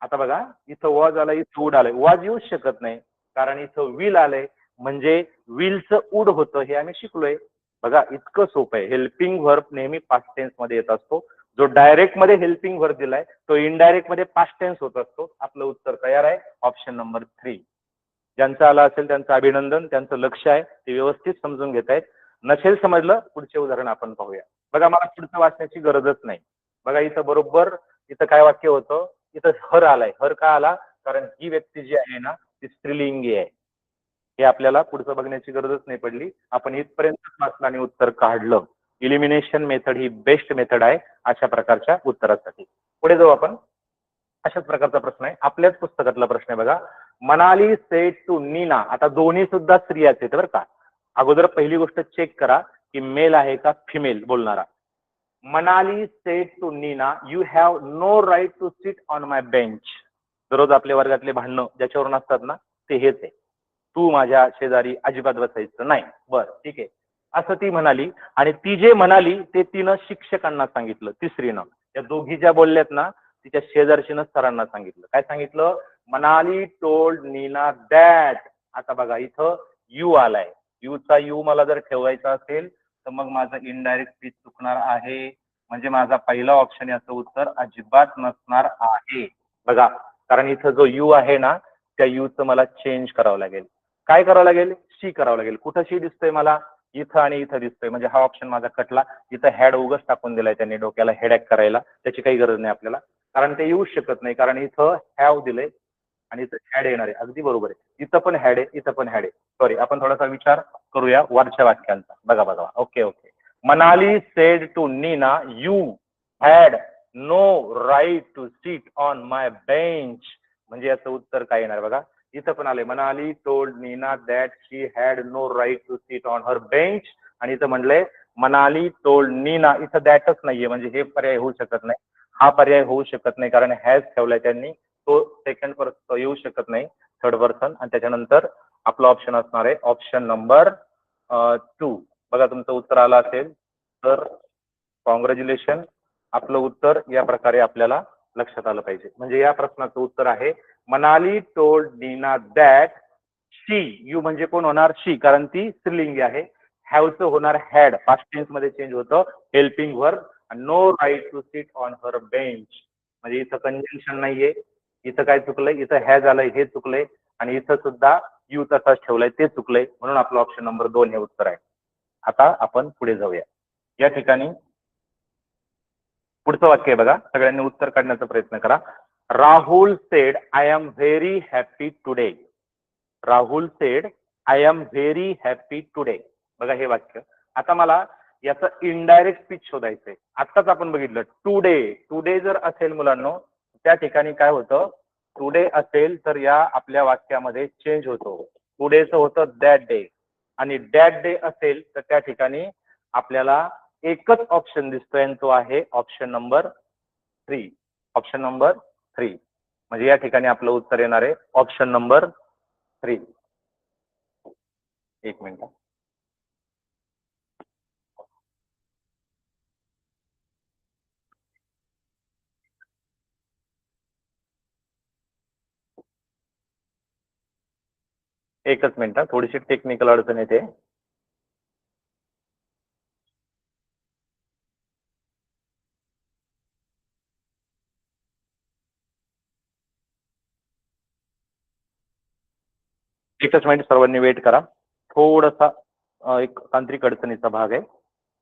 आता बघा, इथं वॉज आलंय, इथं वूड आलंय. वॉज येऊच शकत नाही, कारण इथं विल आलंय, म्हणजे विलचं वूड होतं, हे आम्ही शिकलोय. बघा, इतकं सोपं आहे. हेल्पिंग व्हर्ब नेहमी पास्ट टेन्स मध्ये येत असतो. जो डायरेक्ट मध्ये हेल्पिंग व्हर्ब दिलाय तो इनडायरेक्ट मध्ये पास्ट टेन्स होत असतो. आपलं उत्तर तयार आहे, ऑप्शन नंबर 3. ज्यांचं आलं असेल त्यांचं अभिनंदन, त्यांचं लक्ष आहे, ते व्यवस्थित समजून घेत आहेत. नसेल समजलं, पुढचे उदाहरण आपण पाहूया. बघा मला पुढचं वाचण्याची गरजच नाही. बघा इथं बरोबर इथं काय वाक्य होतं, इथं हर आलाय. हर का आला? कारण ही व्यक्ती जी आहे ना ती स्त्रीलिंगी आहे. हे आपल्याला पुढचं बघण्याची गरजच नाही पडली. आपण इथपर्यंत वाचलं आणि उत्तर काढलं. इलिमिनेशन मेथड ही बेस्ट मेथड आहे अशा प्रकारच्या उत्तरासाठी. पुढे जाऊ आपण. अशाच प्रकारचा प्रश्न आहे. आपल्याच पुस्तकातला प्रश्न आहे बघा. Manali said to Nina. आता दोन्ही सुद्धा स्त्रियाच आहेत बरं का. अगोदर पहिली गोष्ट चेक करा की मेल आहे का फिमेल बोलणारा. Manali said to Nina, you have no right to sit on my bench. दररोज आपल्या वर्गातले भांडणं ज्याच्यावरून असतात ना ते हेच आहे. तू माझ्या शेजारी अजिबात बसायचं नाही. बर ठीक आहे. असं ती म्हणाली आणि ती जे म्हणाली ते तिनं शिक्षकांना सांगितलं तिसरीनं. त्या दोघी ज्या बोलल्यात ना तिच्या शेजारशीनं सरांना सांगितलं. काय सांगितलं? Manali told Nina that. आता बघा इथं यू आलाय. यूचा यू मला जर ठेवायचा असेल तर मग माझं इनडायरेक्ट स्पीच चुकणार आहे. म्हणजे माझा पहिला ऑप्शन याचं उत्तर अजिबात नसणार आहे. बघा कारण इथं जो यू आहे ना त्या यूचं मला चेंज करावं लागेल. काय करावं लागेल? शी करावं लागेल. कुठं शी दिसतोय मला? इथं आणि इथं दिसतोय. म्हणजे हा ऑप्शन माझा कटला. इथं हॅड उगच टाकून दिलाय त्यांनी डोक्याला हेडॅक करायला. त्याची काही गरज नाही आपल्याला. कारण ते येऊच शकत नाही. कारण इथं हॅव दिलंय आणि इथं हॅड येणार आहे. अगदी बरोबर आहे. इथं पण हॅड आहे, इथं पण हॅड आहे. सॉरी आपण थोडासा विचार करूया वरच्या वाक्यांचा. बघा बघा. Okay okay. Manali said to Nina, you had no right to sit on my bench. म्हणजे याचं उत्तर काय येणार बघा. इथं पण आले Manali told Nina that she had no right to sit on her bench. आणि इथं म्हणलंय मनाली टोल्ड नीना. इथं दॅटच नाहीये म्हणजे हे पर्याय होऊ शकत नाही. हा पर्याय होऊ शकत नाही कारण हॅज ठेवलाय त्यांनी. तो सेकंड पर्सन येऊ शकत नाही. Third person. आणि त्याच्यानंतर आपला ऑप्शन असणार आहे ऑप्शन नंबर 2. बघा तुमचं उत्तर आलं असेल तर कॉंग्रॅच्युलेशन. आपलं उत्तर या प्रकारे आपल्याला लक्षात आलं पाहिजे. म्हणजे या प्रश्नाचं उत्तर आहे Manali told Nina that she. You म्हणजे कोण होणार? शी कारण ती स्त्रीलिंगी आहे. हॅवचं होणार हॅड. पास्ट टेन्स मध्ये चेंज होतं helping verb. No right to sit on her bench. म्हणजे इथं कंजंक्शन नाहीये. इथं काय चुकलंय? इथं हॅज आलंय हे चुकलंय आणि इथं सुद्धा यू तसाच ठेवलाय ते चुकलंय. म्हणून आपलं ऑप्शन नंबर 2 हे उत्तर आहे. आता आपण पुढे जाऊया. या ठिकाणी पुढचं वाक्य आहे बघा. सगळ्यांनी उत्तर काढण्याचा प्रयत्न करा. Rahul sed I am very happy today. Rahul sed I am very happy today. बघा हे वाक्य. आता मला याचं इनडायरेक्ट स्पीच शोधायचंय. आत्ताच आपण बघितलं टुडे. टुडे जर असेल मुलांनो त्या ठिकाणी काय होतं? टुडे असेल तर या आपल्या वाक्यामध्ये चेंज होतो. टुडेचं होतं दॅट डे आणि दॅट डे असेल तर त्या ठिकाणी आपल्याला एकच ऑप्शन दिसतोय आणि तो आहे ऑप्शन नंबर 3. Option number 3. म्हणजे या ठिकाणी आपलं उत्तर येणार आहे ऑप्शन नंबर 3. एक मिनिट. एकच मिनिट. थोडीशी टेक्निकल अडचण येते. एकच मिनिट सर्वांनी वेट करा. थोडासा एक तांत्रिक अडचणीचा भाग आहे.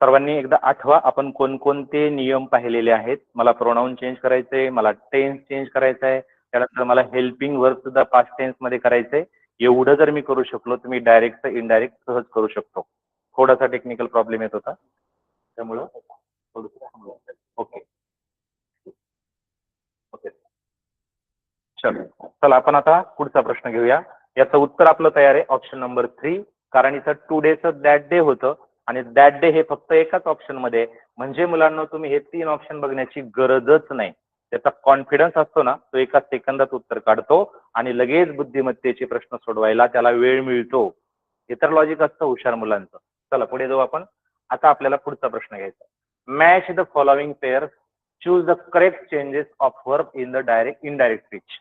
सर्वांनी एकदा आठवा आपण कोणकोणते नियम पाहिलेले आहेत. मला प्रोनाऊन चेंज करायचंय, मला टेन्स चेंज करायचंय, त्यानंतर मला हेल्पिंग वर्ब सुद्धा पास्ट टेन्स मध्ये करायचंय. एवढं जर मी करू शकलो तर मी डायरेक्ट इनडायरेक्ट सहज करू शकतो. थोडासा टेक्निकल प्रॉब्लेम येत होता त्यामुळं थोडंसं. ओके ओके चलो. चला आपण आता पुढचा प्रश्न घेऊया. याचं उत्तर आपलं तयार आहे ऑप्शन नंबर 3. कारण इथं टुडेचं दॅट डे होतं आणि दॅट डे हे फक्त एकाच ऑप्शन मध्ये आहे. म्हणजे मुलांना तुम्ही हे 3 ऑप्शन बघण्याची गरजच नाही. त्याचा कॉन्फिडन्स असतो ना तो एका सेकंदात उत्तर काढतो आणि लगेच बुद्धिमत्तेचे प्रश्न सोडवायला त्याला वेळ मिळतो. इतर लॉजिक असतं हुशार मुलांचं. चला पुढे जाऊ आपण. आता आपल्याला पुढचा प्रश्न घ्यायचा. Match the following pairs. Choose the correct changes of verb in the direct indirect speech.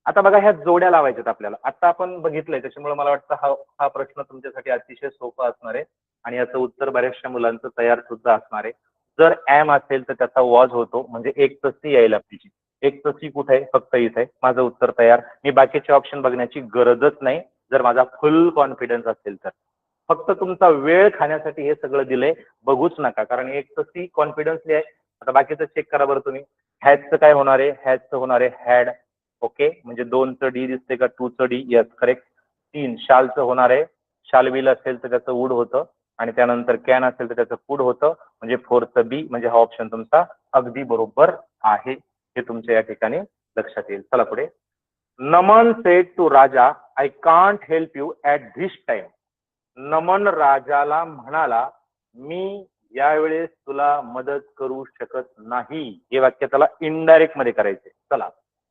आता बघा ह्या जोड्या लावायच्यात आपल्याला. आता आपण बघितलंय त्याच्यामुळे मला वाटतं हा प्रश्न तुमच्यासाठी अतिशय सोपा असणार आहे आणि याचं उत्तर बऱ्याचशा मुलांचं तयार सुद्धा असणार आहे. जर एम असेल तर त्याचा वॉज होतो म्हणजे एक तर सी यायला पाहिजे. एक तर सी कुठे आहे? फक्त इथे आहे. माझं उत्तर तयार. मी बाकीचे ऑप्शन बघण्याची गरजच नाही जर माझा फुल कॉन्फिडन्स असेल तर. फक्त तुमचा वेळ खाण्यासाठी हे सगळं दिलंय, बघूच नका. कारण एक तर सी कॉन्फिडन्सली आहे. आता बाकीचं चेक करा बरं तुम्ही. हॅजचं काय होणार आहे? हॅजचं होणार आहे हॅड. ओके, म्हणजे 2चं डी दिसते का? 2चं डी, यस करेक्ट. 3 शालचं होणार आहे. शाल विल असेल तर त्याचं वूड होतं, आणि त्यानंतर कॅन असेल तर त्याचं कुड होतं. म्हणजे 4चं बी, म्हणजे हा ऑप्शन तुमचा अगदी बरोबर आहे. हे तुमच्या या ठिकाणी लक्षात येईल. चला पुढे. नमन said to Raja, I can't help you at this time. नमन राजाला म्हणाला, मी यावेळेस तुला मदत करू शकत नाही. हे वाक्य त्याला इनडायरेक्ट मध्ये करायचे. चला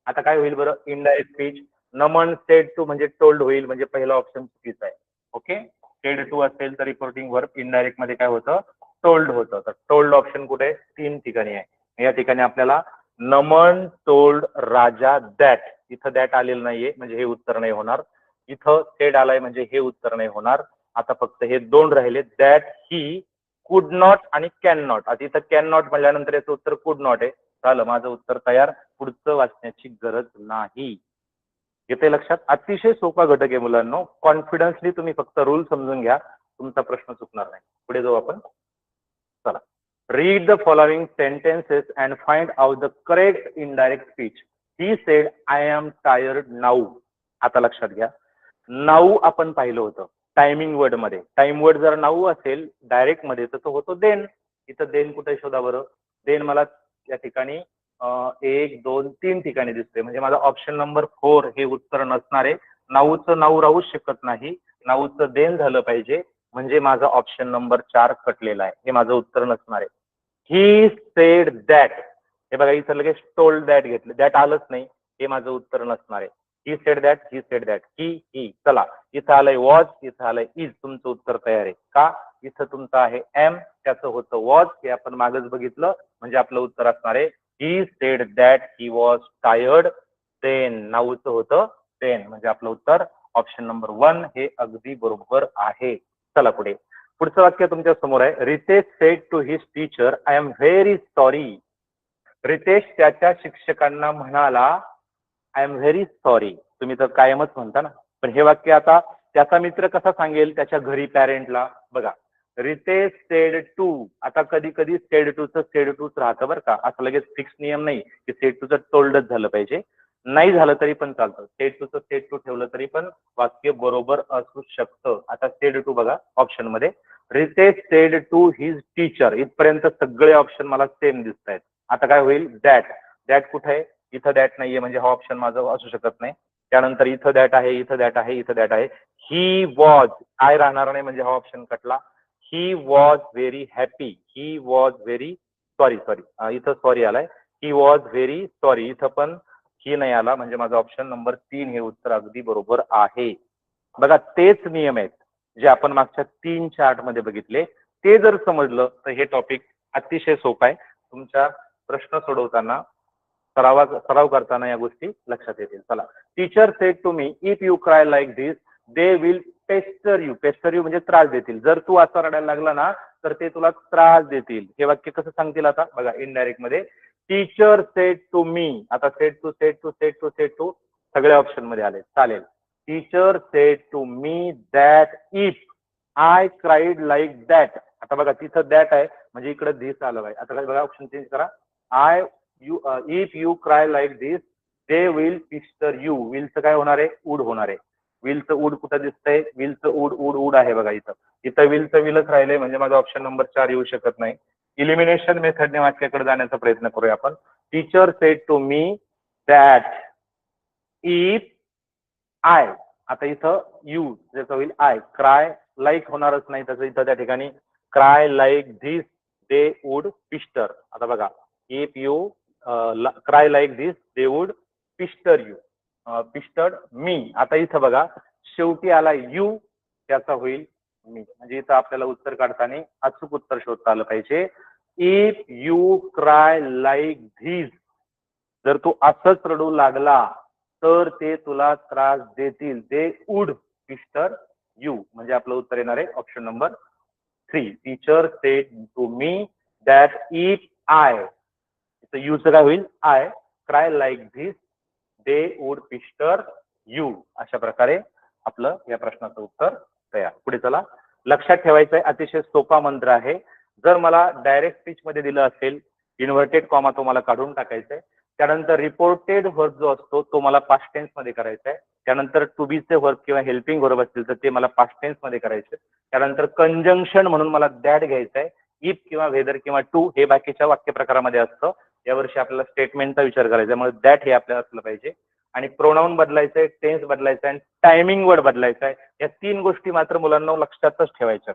आता काय होईल बरं? Indirect speech. Naman said to म्हणजे टोल्ड होईल, म्हणजे पहिला ऑप्शन चुकीचा आहे. ओके, सेड टू असेल तर रिपोर्टिंग वर्ब, इनडायरेक्ट मध्ये काय होतं? टोल्ड होतं. तर टोल्ड ऑप्शन कुठे आहे? 3 ठिकाणी आहे. या ठिकाणी आपल्याला नमन टोल्ड राजा दॅट, इथं दॅट आलेलं नाहीये म्हणजे हे उत्तर नाही होणार. इथं सेड आलाय म्हणजे हे उत्तर नाही होणार. आता फक्त हे 2 राहिले, दॅट ही कुड नॉट आणि कॅन नॉट. आता इथं कॅन नॉट म्हणल्यानंतर याचं उत्तर कुड नॉट आहे. झालं, माझं उत्तर तयार. पुढचं वाचण्याची गरज नाही. येते लक्षात? अतिशय सोपा घटक आहे मुलांनो. कॉन्फिडन्सली तुम्ही फक्त रूल समजून घ्या, तुमचा प्रश्न चुकणार नाही. पुढे जाऊ आपण. चला, read the following sentences and find out the correct indirect speech. He said I am tired now. आता लक्षात घ्या, नाऊ आपण पाहिलं होतं टायमिंग वर्ड मध्ये. टाइम वर्ड जर नाऊ असेल डायरेक्ट मध्ये तर तो होतो देन. इथं देन कुठे शोधा बरं? देन मला या ठिकाणी 1 2 3 ठिकाणी दिसते. म्हणजे माझा ऑप्शन नंबर 4 हे उत्तर नसणार आहे. नाऊचं नाऊ राहूच शकत नाही, नाऊचं देन झालं पाहिजे. म्हणजे माझा ऑप्शन नंबर 4 कटलेला आहे. हे माझं उत्तर नसणार आहे. He said that. हे बघा, इथं लगेच टोल्ड दॅट घेतलं, दॅट आलंच नाही. हे माझं उत्तर नसणार आहे. He said that, he said that, he. चला, इथं आलंय वॉज, इथं आलंय इज. तुमचं उत्तर तयार आहे का? इथं तुमचं आहे एम, त्याचं होतं वॉज. हे आपण मागच बघितलं, म्हणजे आपलं उत्तर असणार आहे he said that he was tired then. नाऊचं होतं देन, म्हणजे आपलं उत्तर ऑप्शन नंबर 1 हे अगदी बरोबर आहे. चला पुढे. पुढचं वाक्य तुमच्या समोर आहे. Ritesh said to his teacher, I am very sorry. Ritesh त्याच्या शिक्षकांना म्हणाला, आय एम व्हेरी सॉरी. तुम्ही तर कायमच म्हणता ना, पण हे वाक्य आता त्याचा मित्र कसा सांगेल त्याच्या घरी पॅरेंटला? बघा, रितेश सेड टू. आता कधी कधी सेड टूचं सेड टूच राहतं बरं का. असं लगेच फिक्स नियम नाही की सेड टूचं टोल्डच झालं पाहिजे. नाही झालं तरी पण चालतं. सेड टूचं सेड टू ठेवलं तरी पण वाक्य बरोबर असू शकतं. आता सेड टू बघा ऑप्शन मध्ये. Ritesh said to his teacher. इथपर्यंत सगळे ऑप्शन मला सेम दिसत आहेत. आता काय होईल? दॅट. दॅट कुठे आहे? इथं दॅट नाहीये, म्हणजे हा ऑप्शन माझा असू शकत नाही. त्यानंतर इथं दॅट आहे, इथं दॅट आहे, इथं दॅट आहे. ही वॉज, आय राहणार नाही म्हणजे हा ऑप्शन कटला. He was very happy. He was very sorry. इथं सॉरी आलाय. He was very sorry. इथं पण ही नाही आला, म्हणजे माझा ऑप्शन नंबर 3 हे उत्तर अगदी बरोबर आहे. बघा, तेच नियम आहेत जे आपण मागच्या 3 चार्ट मध्ये बघितले. ते जर समजलं तर हे टॉपिक अतिशय सोपं आहे. तुमच्या प्रश्न सोडवताना सराव करताना या गोष्टी लक्षात येतील. चला, teacher said to me, if you cry like this they will pester you. Pester you म्हणजे त्रास देतील. जर तू असा रडायला लागला ना तर ते तुला त्रास देतील. हे वाक्य कसं सांगतील? आता बघा, इनडायरेक्ट मध्ये. Teacher said to me. आता said to said to said to said to सगळ्या ऑप्शन मध्ये आले, चालेल. Teacher said to me that if I cried like that. आता बघा, तिथं दॅट आहे म्हणजे इकडे धिस आलं पाहिजे. आता काय बघा, ऑप्शन चेंज करा. I you if you cry like this they will pester you. विलचं काय होणार आहे? उड होणार आहे. विलचं उड कुठं दिसतंय? विलचं उड उड उड आहे बघा इथं. इथं विलचं विलच राहिलंय, म्हणजे माझा ऑप्शन नंबर 4 येऊ शकत नाही. इलिमिनेशन मेथडने वाक्याकडे जाण्याचा प्रयत्न करूया आपण. Teacher said to me that if I. आता इथं यू ज्याचं होईल आय. क्राय लाईक होणारच नाही त्याचं. इथं त्या ठिकाणी cry like this they would pester. आता बघा, if you cry like this they would pester you. Pestered me. आता इथं बघा, शेवटी आला यू, त्याचा होईल मी. म्हणजे इथं आपल्याला उत्तर काढताना अचूक उत्तर शोधता आलं पाहिजे. If you cry like this. जर तू असंच रडू लागला तर ते तुला त्रास देतील. They would pester you. म्हणजे आपलं उत्तर येणार आहे option number 3. Teacher said to me that if I. यूचं काय होईल? I cry like this they would pester you. अशा प्रकारे आपलं या प्रश्नाचं उत्तर तयार. पुढे चला. लक्षात ठेवायचं आहे, अतिशय सोपा मंत्र आहे. जर मला डायरेक्ट स्पीच मध्ये दिलं असेल, इन्व्हर्टेड कॉमा तो मला काढून टाकायचा आहे. त्यानंतर रिपोर्टेड वर्ब जो असतो तो मला पास्ट टेन्स मध्ये करायचा आहे. त्यानंतर टू बीचे वर्ब किंवा हेल्पिंग वर्ब असतील तर ते मला पास्ट टेन्स मध्ये करायचे. त्यानंतर कंजंक्शन म्हणून मला दॅट घ्यायचं आहे. इफ किंवा वेदर किंवा टू हे बाकीच्या वाक्यप्रकारामध्ये असतं. यावर्षी आपल्याला स्टेटमेंटचा विचार करायचा, त्यामुळे दॅट हे आपल्याला असलं पाहिजे. आणि प्रोनाऊन बदलायचंय, टेन्स बदलायचं आणि टायमिंग वर्ड बदलायचा आहे. या 3 गोष्टी मात्र मुलांना लक्षातच ठेवायच्या.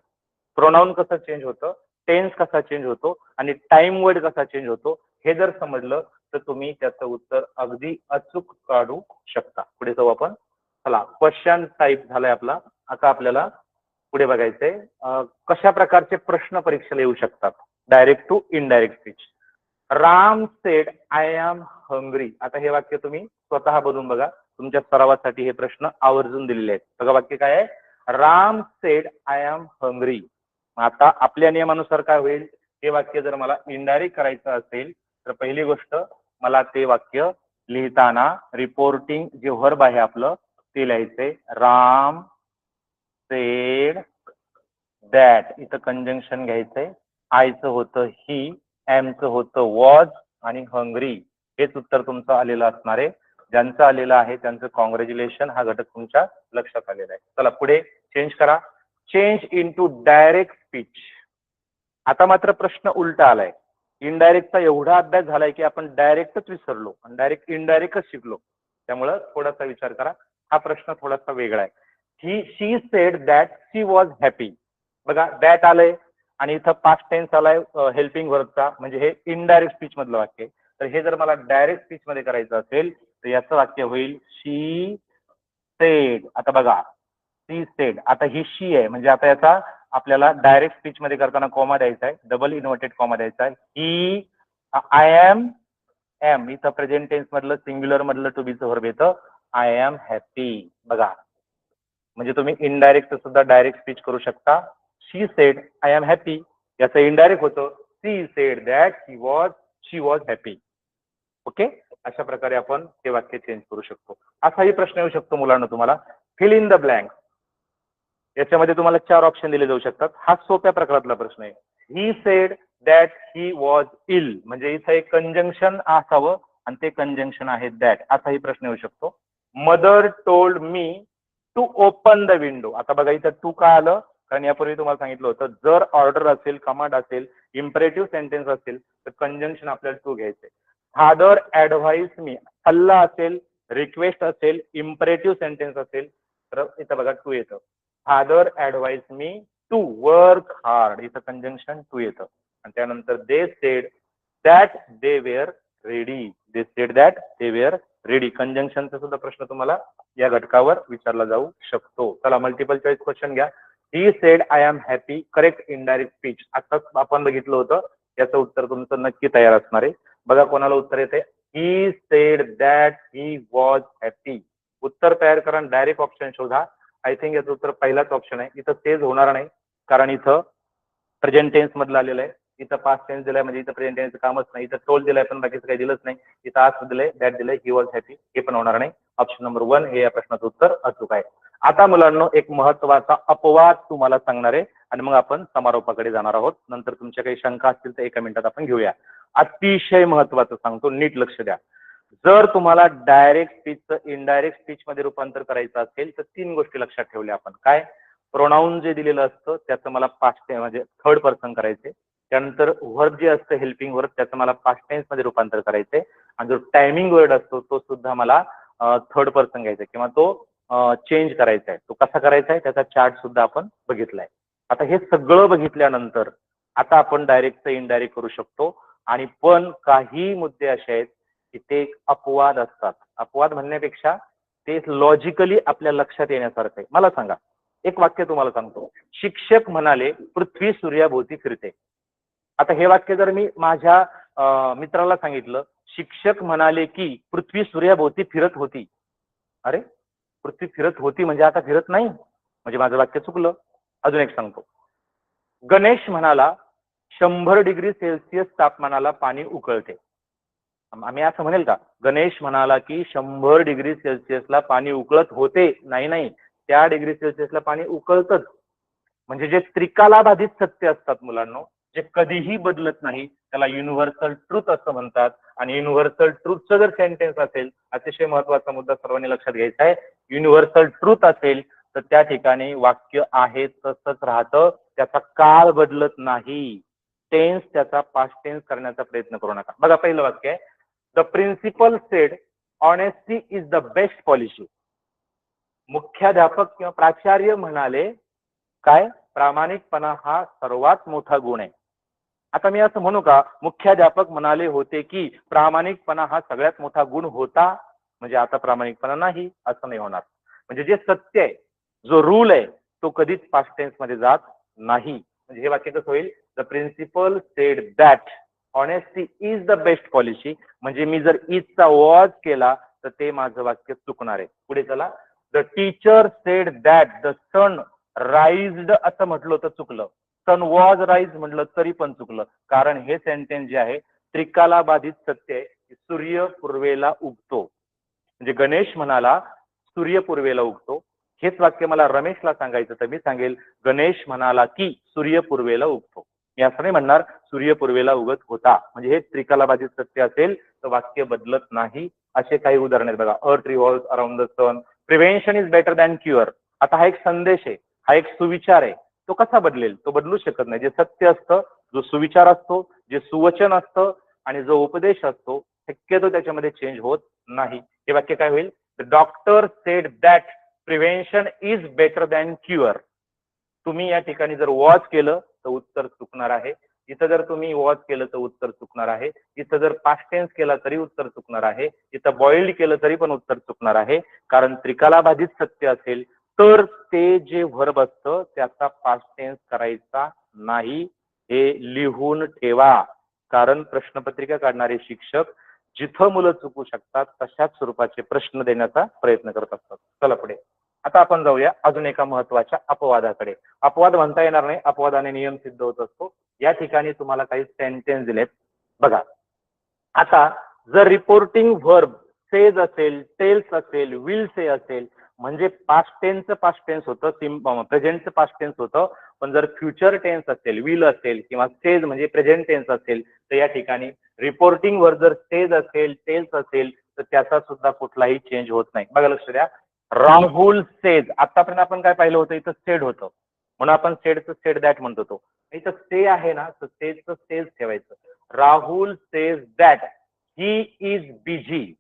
प्रोनाऊन कसं चेंज होतं, टेन्स कसा चेंज होतो आणि टाइम वर्ड कसा चेंज होतो, हे जर समजलं तर तुम्ही त्याचं उत्तर अगदी अचूक काढू शकता. पुढे जाऊ आपण. चला, क्वेश्चन टाईप झालाय आपला. आता आपल्याला पुढे बघायचंय कशा प्रकारचे प्रश्न परीक्षेला येऊ शकतात. Direct to indirect speech. Ram said I am hungry. आता हे वाक्य तुम्ही स्वतः बनवून बघा. तुमच्या सरावासाठी हे प्रश्न आवर्जून दिलेले आहेत. बघा वाक्य काय आहे. Ram said I am hungry. आता आपल्या नियमानुसार काय होईल, हे वाक्य जर मला इनडायरेक्ट करायचं असेल तर पहिली गोष्ट मला ते वाक्य लिहिताना रिपोर्टिंग जे व्हर्ब आहे आपलं ते लिहायचंय. Ram said that. इथं कंजंक्शन घ्यायचंय. आयचं होतं ही, एमचं होतं वॉज आणि हंग्री. हेच उत्तर तुमचं आलेलं असणार आहे. ज्यांचं आलेलं आहे त्यांचं कॉंग्रॅच्युलेशन. हा घटक तुमच्या लक्षात आलेला आहे. चला पुढे चेंज करा. Change into direct speech. आता मात्र प्रश्न उलटा आलाय. इनडायरेक्टचा एवढा अभ्यास झालाय की आपण डायरेक्टच विसरलो आणि डायरेक्ट इनडायरेक्टच शिकलो. त्यामुळं थोडासा विचार करा. हा प्रश्न थोडासा वेगळा आहे. She said that she was happy. बघा दॅट आलंय आणि इथं पास्ट टेन्स आलाय हेल्पिंग वर्बचा, म्हणजे हे इनडायरेक्ट स्पीच मधलं वाक्य आहे. तर हे जर मला डायरेक्ट स्पीच मध्ये करायचं असेल तर याचं वाक्य होईल शी सेड. आता बघा शी सेड, आता ही शी आहे म्हणजे आता याचा आपल्याला डायरेक्ट स्पीच मध्ये करताना कॉमा द्यायचा आहे, डबल इन्व्हर्टेड कॉमा द्यायचा आहे. He I am am. इथं प्रेझेंट टेन्स मधलं सिंग्युलर मधलं टू बीचं वर्ब येतं आय एम हॅपी. बघा म्हणजे तुम्ही इनडायरेक्ट सुद्धा डायरेक्ट स्पीच करू शकता. She said I am happy, याचं इनडायरेक्ट होतं she said that she was happy. Okay, अशा प्रकारे आपण ते वाक्य चेंज करू शकतो. असाही प्रश्न येऊ शकतो मुलांना तुम्हाला. Fill in the blank. याच्यामध्ये तुम्हाला 4 ऑप्शन दिले जाऊ शकतात. हा सोप्या प्रकारातला प्रश्न आहे. He said that he was ill, म्हणजे इथं एक कंजंक्शन असावं आणि ते कंजंक्शन आहे दॅट. असाही प्रश्न येऊ शकतो. Mother told me to open the window. आता बघा इथं टू का आलं, कारण यापूर्वी तुम्हाला सांगितलं होतं जर ऑर्डर असेल, कमांड असेल, इम्परेटिव्ह सेंटेन्स असेल तर कंजंक्शन आपल्याला टू घ्यायचंय. फादर ऍडवाइस मी, सल्ला असेल, रिक्वेस्ट असेल, इम्परेटिव्ह सेंटेन्स असेल तर इथं बघा टू येतं. Father advise me to work hard, इथं कंजंक्शन टू येतं. आणि त्यानंतर they said that they were ready. They said that they were ready. कंजंक्शनचा सुद्धा प्रश्न तुम्हाला या घटकावर विचारला जाऊ शकतो. चला मल्टिपल चॉईस क्वेश्चन घ्या. ही said I am happy, correct indirect speech. आताच आपण बघितलं होतं. याचं उत्तर तुमचं नक्की तयार असणार आहे. बघा कोणाला उत्तर येते. ही said that he was happy. उत्तर तयार करा, डायरेक्ट ऑप्शन शोधा. आय थिंक याचं उत्तर पहिलाच ऑप्शन आहे. इथं तेच होणार नाही कारण इथं प्रेझेंट टेन्स मधलं आलेलं आहे. इथं पास्ट टेन्स दिलाय म्हणजे इथं प्रेझेंट टेन्सचं कामच नाही. इथं टोल दिलाय पण बाकीचं काही दिलंच नाही. इथं आज दिलंय, दॅट दिलंय, ही वॉज हॅपी, हे पण होणार नाही. ऑप्शन नंबर 1 हे या प्रश्नाचं उत्तर अचूक आहे. आता मुलांना एक महत्वाचा अपवाद तुम्हाला सांगणार आहे आणि मग आपण समारोपाकडे जाणार आहोत. नंतर तुमच्या काही शंका असतील तर एका मिनिटात आपण घेऊया. अतिशय महत्वाचं सांगतो, नीट लक्ष द्या. जर तुम्हाला डायरेक्ट स्पीचचं इनडायरेक्ट स्पीच मध्ये रूपांतर करायचं असेल तर 3 गोष्टी लक्षात ठेवल्या आपण. काय, प्रोनाऊन जे दिलेलं असतं त्याचं मला पास्ट म्हणजे थर्ड पर्सन करायचे. त्यानंतर वर्ब जे असतं हेल्पिंग वर्ब त्याचं मला पास्ट टेन्स मध्ये रूपांतर करायचंय. आणि जो टायमिंग वर्ड असतो तो सुद्धा मला थर्ड पर्सन घ्यायचा किंवा तो चेंज करायचा आहे. तो कसा करायचा आहे त्याचा चार्ट सुद्धा आपण बघितलाय. आता हे सगळं बघितल्यानंतर आता आपण डायरेक्ट इनडायरेक्ट करू शकतो. आणि पण काही मुद्दे असे आहेत की ते अपवाद असतात. अपवाद म्हणण्यापेक्षा ते लॉजिकली आपल्या लक्षात येण्यासारखं आहे. मला सांगा, एक वाक्य तुम्हाला सांगतो. शिक्षक म्हणाले पृथ्वी सूर्याभोवती फिरते. आता हे वाक्य जर मी माझ्या मित्राला सांगितलं, शिक्षक म्हणाले की पृथ्वी सूर्याभोवती फिरत होती. अरे पृथ्वी फिरत होती म्हणजे आता फिरत नाही, म्हणजे माझं वाक्य चुकलं. अजून एक सांगतो. गणेश म्हणाला 100 डिग्री सेल्सिअस तापमानाला पाणी उकळते. आम्ही असं म्हणेल का, गणेश म्हणाला की 100 डिग्री सेल्सिअसला पाणी उकळत होते? नाही, त्या डिग्री सेल्सिअसला पाणी उकळतच. म्हणजे जे त्रिकालाबाधित सत्य असतात मुलांनो, जे कधीही बदलत नाही, त्याला युनिव्हर्सल ट्रूथ असं म्हणतात. आणि युनिव्हर्सल ट्रूथचं जर सेंटेन्स असेल, अतिशय महत्वाचा मुद्दा सर्वांनी लक्षात घ्यायचा आहे, युनिव्हर्सल ट्रूथ असेल तर त्या ठिकाणी वाक्य आहे तसंच राहतं, त्याचा काळ बदलत नाही. टेन्स त्याचा पास्ट टेन्स करण्याचा प्रयत्न करू नका. बघा पहिलं वाक्य आहे, the principal said honesty is the best policy. मुख्याध्यापक किंवा प्राचार्य म्हणाले काय, प्रामाणिकपणा हा सर्वात मोठा गुण आहे. आता मी असं म्हणू का, मुख्याध्यापक म्हणाले होते की प्रामाणिकपणा हा सगळ्यात मोठा गुण होता, म्हणजे आता प्रामाणिकपणा नाही असं नाही होणार. म्हणजे जे सत्य आहे, जो रूल आहे, तो कधीच पास्ट टेन्स मध्ये जात नाही. म्हणजे हे वाक्य कसं होईल, the principal said that honesty is the best policy. म्हणजे मी जर इजचा वॉज केला तर ते माझं वाक्य चुकणार आहे. पुढे चला, the teacher said that the sun rised असं म्हटलं तर चुकलं, सन वॉज राईज म्हटलं तरी पण चुकलं. कारण हे सेंटेन्स जे आहे त्रिकालाबाधित सत्य आहे, सूर्य पूर्वेला उगतो. म्हणजे गणेश म्हणाला सूर्य पूर्वेला उगतो. हेच वाक्य मला रमेशला सांगायचं तर मी सांगेल, गणेश म्हणाला की सूर्य पूर्वेला उगतो. मी असं नाही म्हणणार सूर्य पूर्वेला उगत होता. म्हणजे हे त्रिकालाबाधित सत्य असेल तर वाक्य बदलत नाही. असे काही उदाहरण आहेत बघा, earth revolves around the sun, prevention is better than cure. आता हा एक संदेश आहे, हा एक सुविचार आहे, तो कसा बदलेल, तो बदलू शकत नाही. जे सत्य असतं, जो सुविचार असतो, जे सुवचन असतं आणि जो उपदेश असतो, शक्यतो त्याच्यामध्ये चेंज होत नाही. हे वाक्य काय होईल, the doctor sed that prevention is better than cure. तुम्ही या ठिकाणी जर वॉच केलं तर उत्तर चुकणार आहे. इथं जर तुम्ही वॉच केलं तर उत्तर चुकणार आहे. इथं जर पास्ट टेन्स केला तरी उत्तर चुकणार आहे. इथं बॉइल्ड केलं तरी पण उत्तर चुकणार आहे. कारण त्रिकालाबाधित सत्य असेल तर ते जे व्हर्ब असतं त्याचा पास्ट टेन्स करायचा नाही. हे लिहून ठेवा. कारण प्रश्नपत्रिका काढणारे शिक्षक जिथं मुलं चुकू शकतात तशाच स्वरूपाचे प्रश्न देण्याचा प्रयत्न करत असतात. चला पुढे. आता आपण जाऊया अजून एका महत्वाच्या अपवादाकडे. अपवाद म्हणता येणार नाही, अपवादाने नियम सिद्ध होत असतो. या ठिकाणी तुम्हाला काही सेंटेन्स दिलेत बघा. आता जर रिपोर्टिंग व्हर्ब सेज असेल, टेल्स असेल, विल से असेल, म्हणजे पास्ट टेन्सचं पास्ट टेन्स होतं, प्रेझेंटचं पास्ट टेन्स होतं. पण जर फ्युचर टेन्स असेल, विल असेल किंवा सेज म्हणजे प्रेझेंट टेन्स असेल तर या ठिकाणी रिपोर्टिंग वर्ब जर सेज असेल, टेल्स असेल तर त्याचा सुद्धा कुठलाही चेंज होत नाही. बघा लक्ष द्या, राहुल सेज, आतापर्यंत आपण काय पाहिलं होतं, इथं सेड होतं म्हणून आपण सेडचं सेड दॅट म्हणतो. तो इथं से आहे ना, तर सेजचं सेज ठेवायचं. Rahul says that he is busy.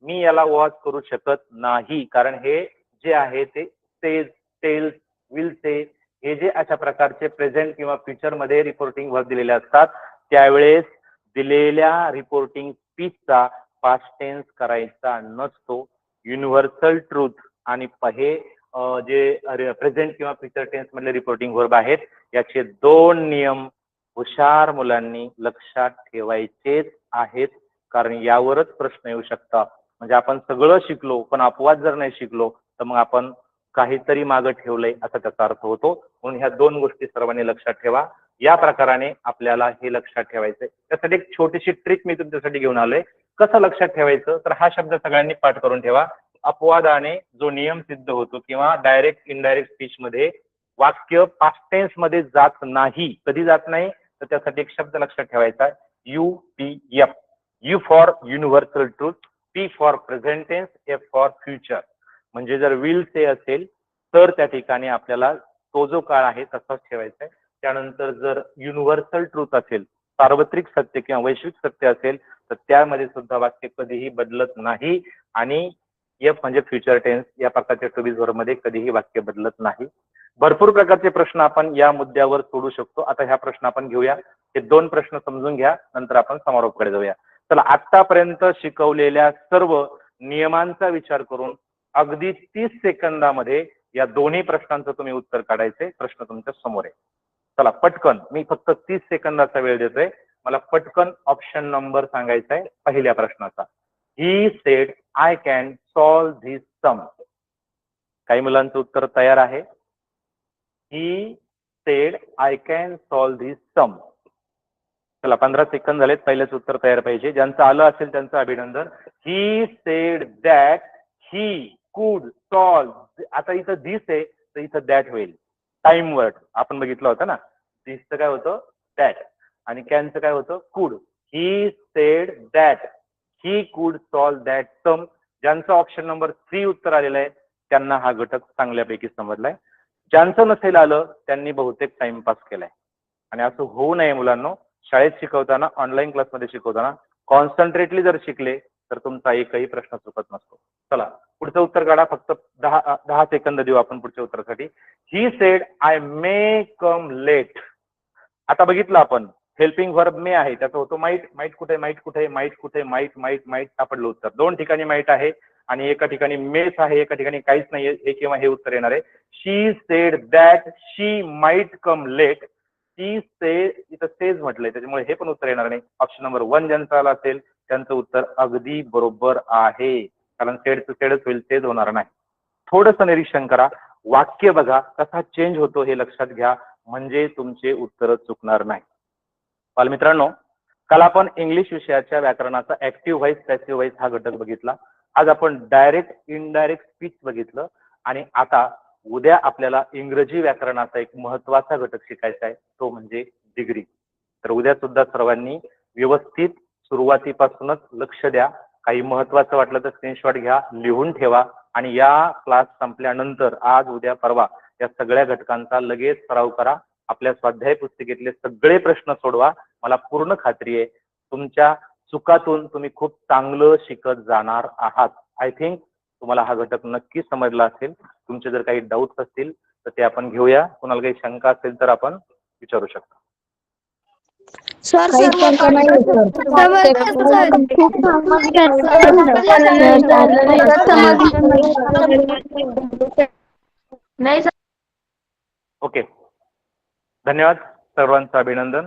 मी याला वॉच करू शकत नाही, कारण हे जे आहे ते सेज, टेल्स, विल से हे जे अशा प्रकारचे प्रेझेंट किंवा फ्युचर मध्ये रिपोर्टिंग वर्ब दिलेले असतात त्यावेळेस दिलेल्या रिपोर्टिंग स्पीचचा पास्ट टेन्स करायचा नसतो. युनिव्हर्सल ट्रूथ आणि हे जे प्रेझेंट किंवा फ्युचर टेन्स मधले रिपोर्टिंग वर्ब आहेत याचे दोन नियम हुशार मुलांनी लक्षात ठेवायचेच आहेत. कारण यावरच प्रश्न येऊ शकतात. म्हणजे आपण सगळं शिकलो पण अपवाद जर नाही शिकलो तर मग आपण काहीतरी मागं ठेवलंय असा त्याचा अर्थ होतो. म्हणून ह्या दोन गोष्टी सर्वांनी लक्षात ठेवा. या प्रकाराने आपल्याला हे लक्षात ठेवायचंय. त्यासाठी एक छोटीशी ट्रिक मी तुमच्यासाठी घेऊन आलोय. कसं लक्षात ठेवायचं, तर हा शब्द सगळ्यांनी पाठ करून ठेवा. अपवादाने जो नियम सिद्ध होतो किंवा डायरेक्ट इनडायरेक्ट स्पीच मध्ये वाक्य पास्ट टेन्स मध्ये जात नाही. कधी जात नाही, तर त्यासाठी एक शब्द लक्षात ठेवायचा, UPF. U for universal truth, P for present tense, F for future. म्हणजे जर विल से असेल तर त्या ठिकाणी आपल्याला तो जो काळ आहे तसाच ठेवायचा आहे. त्यानंतर जर युनिव्हर्सल ट्रूथ असेल, सार्वत्रिक सत्य किंवा वैश्विक सत्य असेल तर त्यामध्ये सुद्धा वाक्य कधीही बदलत नाही. आणि एफ म्हणजे फ्युचर टेन्स या प्रकारच्या टू वर्ब मध्ये कधीही वाक्य बदलत नाही. भरपूर प्रकारचे प्रश्न आपण या मुद्द्यावर सोडू शकतो. आता ह्या प्रश्न आपण घेऊया. हे दोन प्रश्न समजून घ्या, नंतर आपण समारोपाकडे जाऊया. चला, आतापर्यंत शिकवलेल्या सर्व नियमांचा विचार करून अगदी 30 सेकंदामध्ये या दोन्ही प्रश्नांचं तुम्ही उत्तर काढायचे. प्रश्न तुमच्या समोर आहे. चला पटकन, मी फक्त 30 सेकंदाचा वेळ देतोय. मला पटकन ऑप्शन नंबर सांगायचा आहे पहिल्या प्रश्नाचा. He said I can solve this sum. काही मुलांचं उत्तर तयार आहे. He said I can solve this sum. चला 15 सेकंद झालेत. पहिलेच उत्तर तयार पाहिजे. ज्यांचं आलं असेल त्यांचं अभिनंदन. ही said that he could solve. आता इथं धिस आहे तर इथं दॅट होईल. टाइम वर्ड आपण बघितलं होतं ना. दिसचं काय होतं दॅट आणि कॅनचं काय होतं कुड. ही said that he could solve that some. ज्यांचं ऑप्शन नंबर 3 उत्तर आलेलं आहे त्यांना हा घटक चांगल्यापैकी समजलाय. ज्यांचं नसेल आलं त्यांनी बहुतेक टाइमपास केलाय. आणि असं होऊ नये मुलांनो. शाळेत शिकवताना ऑनलाईन क्लासमध्ये शिकवताना कॉन्सन्ट्रेटली जर शिकले तर तुमचा एकही प्रश्न चुकत नसतो. चला पुढचं उत्तर काढा. फक्त 10 सेकंद देऊ आपण पुढच्या उत्तरासाठी. He said I may come late. आता बघितलं आपण हेल्पिंग व्हर्ब मे आहे त्याचं होतं माईट. माईट कुठे माईट कुठे माईट कुठे माईट माईट माईट सापडलं उत्तर. 2 ठिकाणी माईट आहे आणि एका ठिकाणी मेस आहे, एका ठिकाणी काहीच नाहीये. हे किंवा हे उत्तर येणार आहे. She said that she might come late. She said इथं सेज म्हटलंय त्याच्यामुळे हे पण उत्तर येणार नाही. ऑप्शन नंबर 1 ज्यांचं आलं असेल त्यांचं उत्तर अगदी बरोबर आहे. कारण सेडचं सेडच होईल, सेज होणार नाही. थोडंसं निरीक्षण करा. वाक्य बघा कसा चेंज होतो हे लक्षात घ्या म्हणजे तुमचे उत्तर चुकणार नाही. बालमित्रांनो काल आपण इंग्लिश विषयाच्या व्याकरणाचा ऍक्टिव्ह व्हॉइस पॅसिव्ह व्हॉइस हा घटक बघितला. आज आपण डायरेक्ट इनडायरेक्ट स्पीच बघितलं आणि आता उद्या आपल्याला इंग्रजी व्याकरणाचा एक महत्वाचा घटक शिकायचा आहे तो म्हणजे डिग्री. तर उद्या सुद्धा सर्वांनी व्यवस्थित सुरुवातीपासूनच लक्ष द्या. काही महत्वाचं वाटलं तर स्क्रीनशॉट घ्या, लिहून ठेवा आणि या क्लास संपल्यानंतर आज उद्या परवा या सगळ्या घटकांचा लगेच सराव करा. आपल्या स्वाध्याय पुस्तिकेतले सगळे प्रश्न सोडवा. मला पूर्ण खात्री आहे तुमच्या चुकातून तुम्ही खूप चांगलं शिकत जाणार आहात. आय थिंक तुम्हाला हा घटक नक्की समजला असेल. तुमचे जर काही डाऊट्स असतील तर ते आपण घेऊया. कोणाला काही शंका असेल तर आपण विचारू शकता. सर काही शंका नाही नाही. ओके धन्यवाद सर्वांचं अभिनंदन.